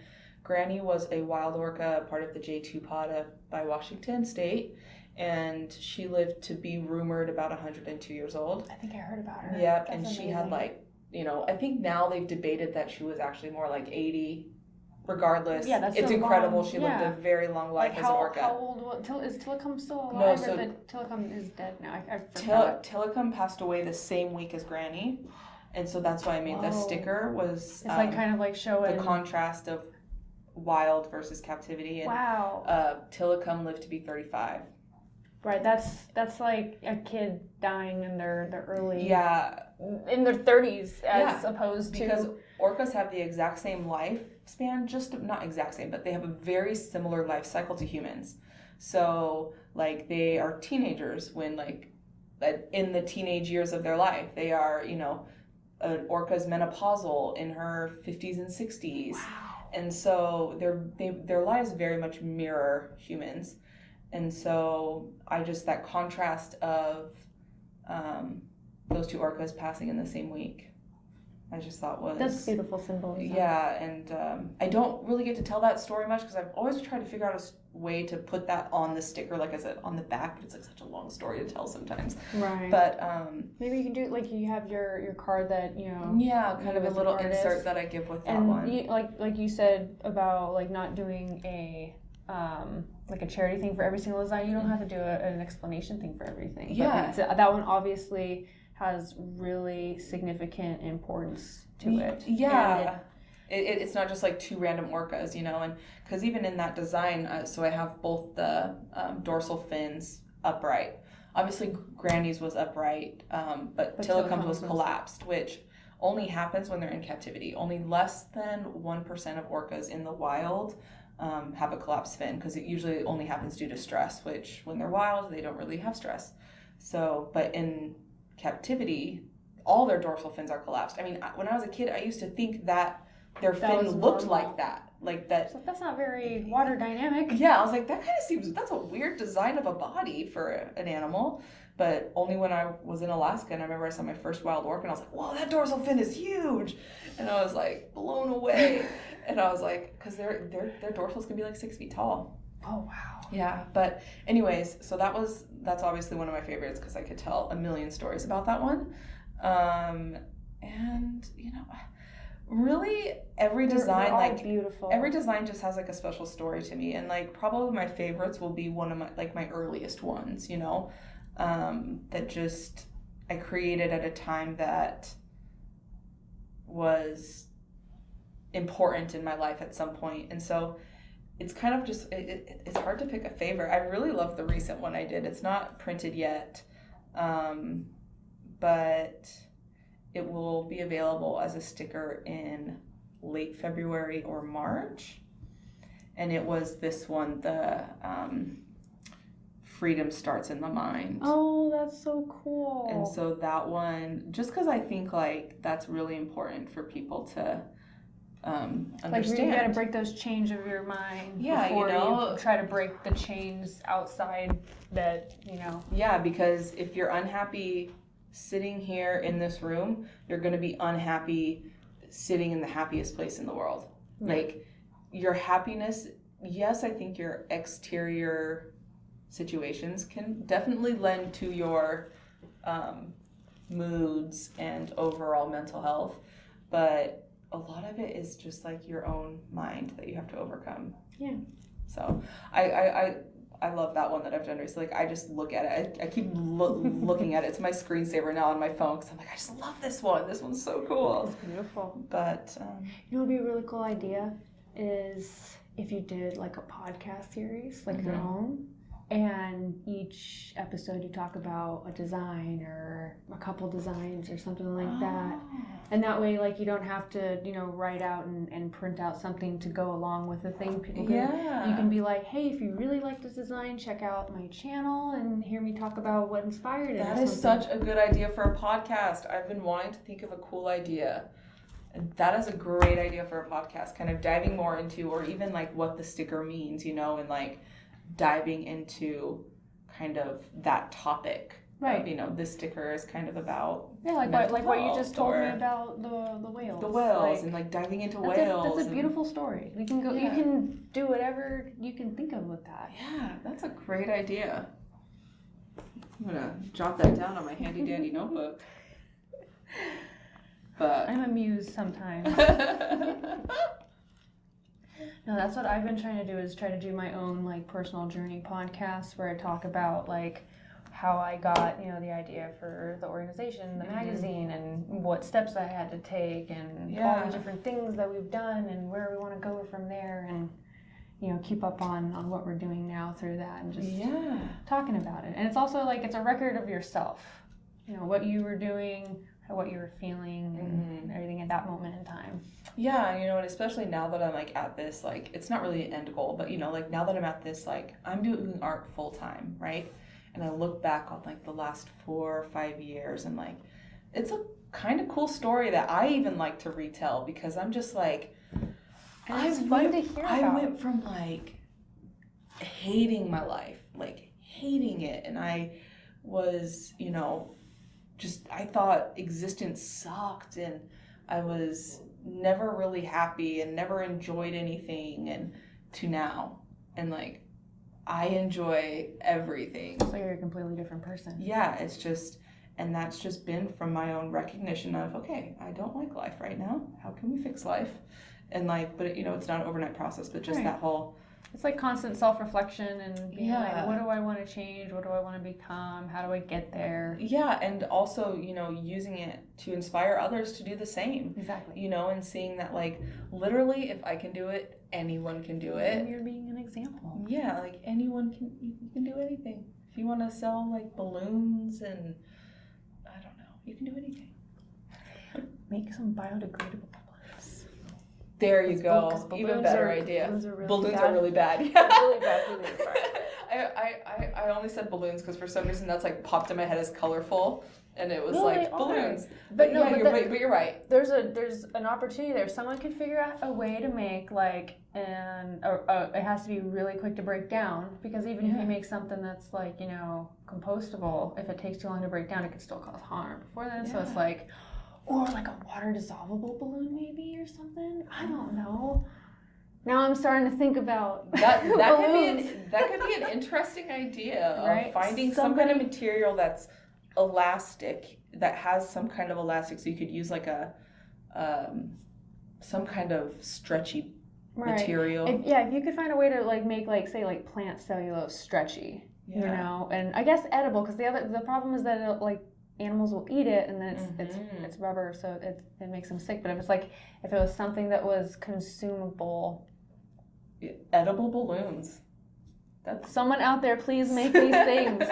Granny was a wild orca, part of the J2 pod by Washington State, and she lived to be rumored about 102 years old. I think I heard about her. Yep, and amazing. She had like, you know, I think now they've debated that she was actually more like 80. Regardless, it's incredible. She lived a very long life as an orca. How old is Tillicum still alive? No, so Tillicum is dead now. Tillicum passed away the same week as Granny, and so that's why I made the sticker. It's like kind of like showing the contrast of wild versus captivity. And, Tillicum lived to be 35. Right, that's like a kid dying in their early in their 30s as opposed to, because orcas have the exact same lifespan, just not exact same, but they have a very similar life cycle to humans. So like they are teenagers when like in the teenage years of their life. They are, you know, an orca's menopausal in her 50s and 60s. Wow. And so their lives very much mirror humans. And so that contrast of those 2 orcas passing in the same week, I just thought was... That's beautiful symbolism. Yeah, and I don't really get to tell that story much because I've always tried to figure out a way to put that on the sticker, like I said, on the back, but it's like such a long story to tell sometimes. Right. But maybe you can do it like you have your card that, you know... Yeah, kind of a little insert that I give with that one. And like you said about like not doing a... like a charity thing for every single design. You don't have to do an explanation thing for everything. Yeah. But that one obviously has really significant importance to it. Yeah. It's not just like 2 random orcas, you know, and because even in that design, so I have both the dorsal fins upright. Obviously, Granny's was upright, but Tillicum's was collapsed, which only happens when they're in captivity. Only less than 1% of orcas in the wild have a collapsed fin, because it usually only happens due to stress, which when they're wild, they don't really have stress. So, but in captivity, all their dorsal fins are collapsed. I mean, when I was a kid, I used to think that their fin looked like that. Like that. So that's not very water dynamic. Yeah, I was like, that kind of seems, that's a weird design of a body for an animal. But only when I was in Alaska, and I remember I saw my first wild orca, and I was like, whoa, that dorsal fin is huge. And I was like, blown away. And I was like, because their dorsals can be like 6 feet tall. Oh, wow. Yeah, but anyways, so that's obviously one of my favorites because I could tell a million stories about that one. And, you know, really every design, they're like beautiful. Every design just has like a special story to me. And like probably my favorites will be one of my earliest ones, you know, that just I created at a time that was important in my life at some point. And so it's kind of just it's hard to pick a favorite. I really love the recent one I did. It's not printed yet, but it will be available as a sticker in late February or March. And it was this one, the freedom starts in the mind. Oh, that's so cool. And so that one, just because I think like that's really important for people to understand. Like you got to break those chains of your mind before you try to break the chains outside that, you know. Yeah, because if you're unhappy sitting here in this room, you're going to be unhappy sitting in the happiest place in the world. Like, your happiness, yes, I think your exterior situations can definitely lend to your moods and overall mental health, but a lot of it is just like your own mind that you have to overcome. Yeah. So I love that one that I've done recently. Like, I just look at it. I keep looking at it. It's my screensaver now on my phone because I'm like, I just love this one. This one's so cool. It's beautiful. But you know what would be a really cool idea is if you did like a podcast series, like your own, and each episode you talk about a design or a couple designs or something like that. And that way, like, you don't have to, you know, write out and print out something to go along with the thing. People can, you can be like, hey, if you really like this design, check out my channel and hear me talk about what inspired it. That is such a good idea for a podcast. I've been wanting to think of a cool idea. And that is a great idea for a podcast, kind of diving more into, or even like what the sticker means, you know, and like diving into kind of that topic. Right. You know, this sticker is kind of about what you just told me about the whales. The whales, and like diving into whales. That's a beautiful story. We can go. You can do whatever you can think of with that. Yeah, that's a great idea. I'm gonna jot that down on my handy dandy notebook. But I'm amused sometimes. No, that's what I've been trying to do, is try to do my own like personal journey podcast where I talk about like how I got, you know, the idea for the organization, the magazine, and what steps I had to take, and all the different things that we've done and where we want to go from there, and, you know, keep up on what we're doing now through that, and just talking about it. And it's also like, it's a record of yourself, you know, what you were doing, what you were feeling, and everything at that moment in time. Yeah, you know, and especially now that I'm like at this, like, it's not really an end goal, but, you know, like now that I'm at this, like, I'm doing art full time, right? And I look back on like the last 4 or 5 years, and like, it's a kind of cool story that I even like to retell, because I'm just like, I went from like hating my life, like hating it, and I was, you know, just, I thought existence sucked, and I was never really happy and never enjoyed anything, and to now, and like, I enjoy everything. So you're a completely different person. Yeah, it's just, and that's just been from my own recognition of, okay, I don't like life right now. How can we fix life? And like, but you know, it's not an overnight process, but just that whole. It's like constant self-reflection and being like, what do I want to change? What do I want to become? How do I get there? Yeah, and also, you know, using it to inspire others to do the same. Exactly. You know, and seeing that, like, literally, if I can do it, anyone can do it. And you're being an example. Yeah, like, anyone can, you can do anything. If you want to sell, like, balloons and, I don't know, you can do anything. Make some biodegradable. There you go. Even better idea. Balloons are really bad. Yeah. Really bad balloons. I only said balloons because for some reason that's like popped in my head as colorful, and it was like balloons. But no, but you're right. There's an opportunity there. Someone could figure out a way to make like it has to be really quick to break down, because even if you make something that's like, you know, compostable, if it takes too long to break down, it could still cause harm before then. So it's like. Or like a water dissolvable balloon maybe, or something. I don't know. Now I'm starting to think about that could be an interesting idea, right? Of finding some kind of material that's elastic, that has some kind of elastic, so you could use like a some kind of stretchy material. If you could find a way to like make like, say, like plant cellulose stretchy, you know, and I guess edible, because the problem is that it, like, animals will eat it, and then it's rubber, so it makes them sick. But if it was something that was consumable, edible balloons. That's someone out there, please make these things.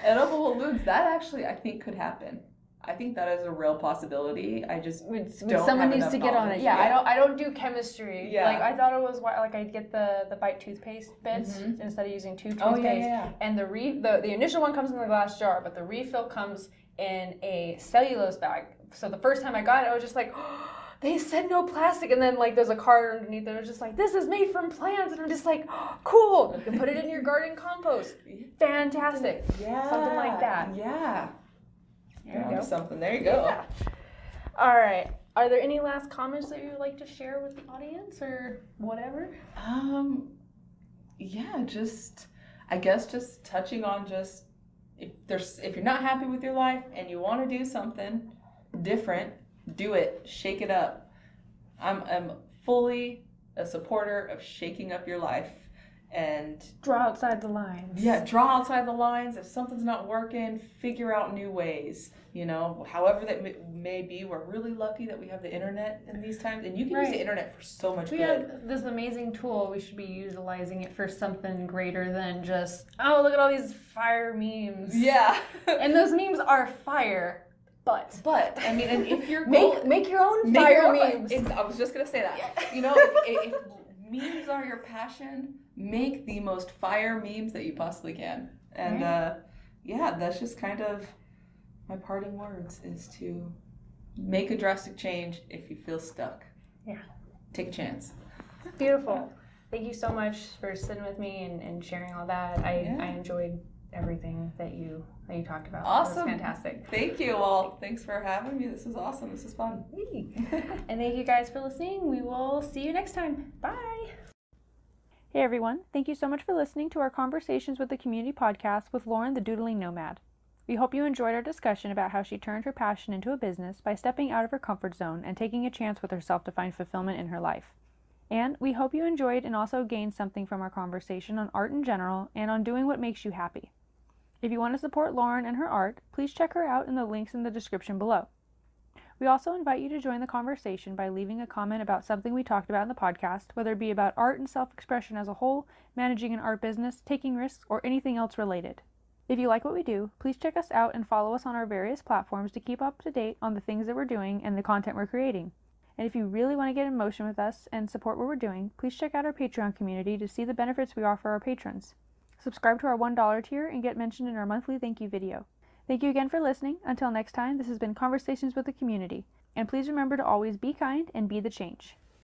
Edible balloons. That actually, I think, could happen. I think that is a real possibility. I just don't. Someone needs to get knowledge. on it. Yeah, I don't do chemistry. Yeah. Like, I thought it was like I'd get the Bite toothpaste bits instead of using two toothpaste. And the initial one comes in the glass jar, but the refill comes in a cellulose bag. So the first time I got it, I was just like, oh, they said no plastic, and then like there's a card underneath it. It was just like, this is made from plants, and I'm just like, oh, cool. You can put it in your garden compost. Fantastic. Yeah. Something like that. Yeah. You're onto something. There you go. Yeah. All right. Are there any last comments that you would like to share with the audience or whatever? Yeah, I guess just touching on if you're not happy with your life and you want to do something different, do it. Shake it up. I'm fully a supporter of shaking up your life and draw outside the lines. Yeah, draw outside the lines. If something's not working, figure out new ways. However that may be. We're really lucky that we have the internet in these times, and you can use the internet for so much good. We have this amazing tool. We should be utilizing it for something greater than just, oh, look at all these fire memes. Yeah. And those memes are fire. But I mean, and if you're make your own fire memes. I was just gonna say that. Yeah. If memes are your passion, make the most fire memes that you possibly can. And that's just kind of my parting words, is to make a drastic change if you feel stuck. Yeah. Take a chance. Beautiful. Thank you so much for sitting with me and sharing all that. I enjoyed everything that you talked about. Awesome. It was fantastic. Thank you. Well, thanks for having me. This is awesome. This is fun. And thank you guys for listening. We will see you next time. Bye. Hey everyone. Thank you so much for listening to our Conversations with the Community podcast with Lauren, the Doodling Nomad. We hope you enjoyed our discussion about how she turned her passion into a business by stepping out of her comfort zone and taking a chance with herself to find fulfillment in her life. And we hope you enjoyed and also gained something from our conversation on art in general and on doing what makes you happy. If you want to support Lauren and her art, please check her out in the links in the description below. We also invite you to join the conversation by leaving a comment about something we talked about in the podcast, whether it be about art and self-expression as a whole, managing an art business, taking risks, or anything else related. If you like what we do, please check us out and follow us on our various platforms to keep up to date on the things that we're doing and the content we're creating. And if you really want to get in motion with us and support what we're doing, please check out our Patreon community to see the benefits we offer our patrons. Subscribe to our $1 tier and get mentioned in our monthly thank you video. Thank you again for listening. Until next time, this has been Conversations with the Community. And please remember to always be kind and be the change.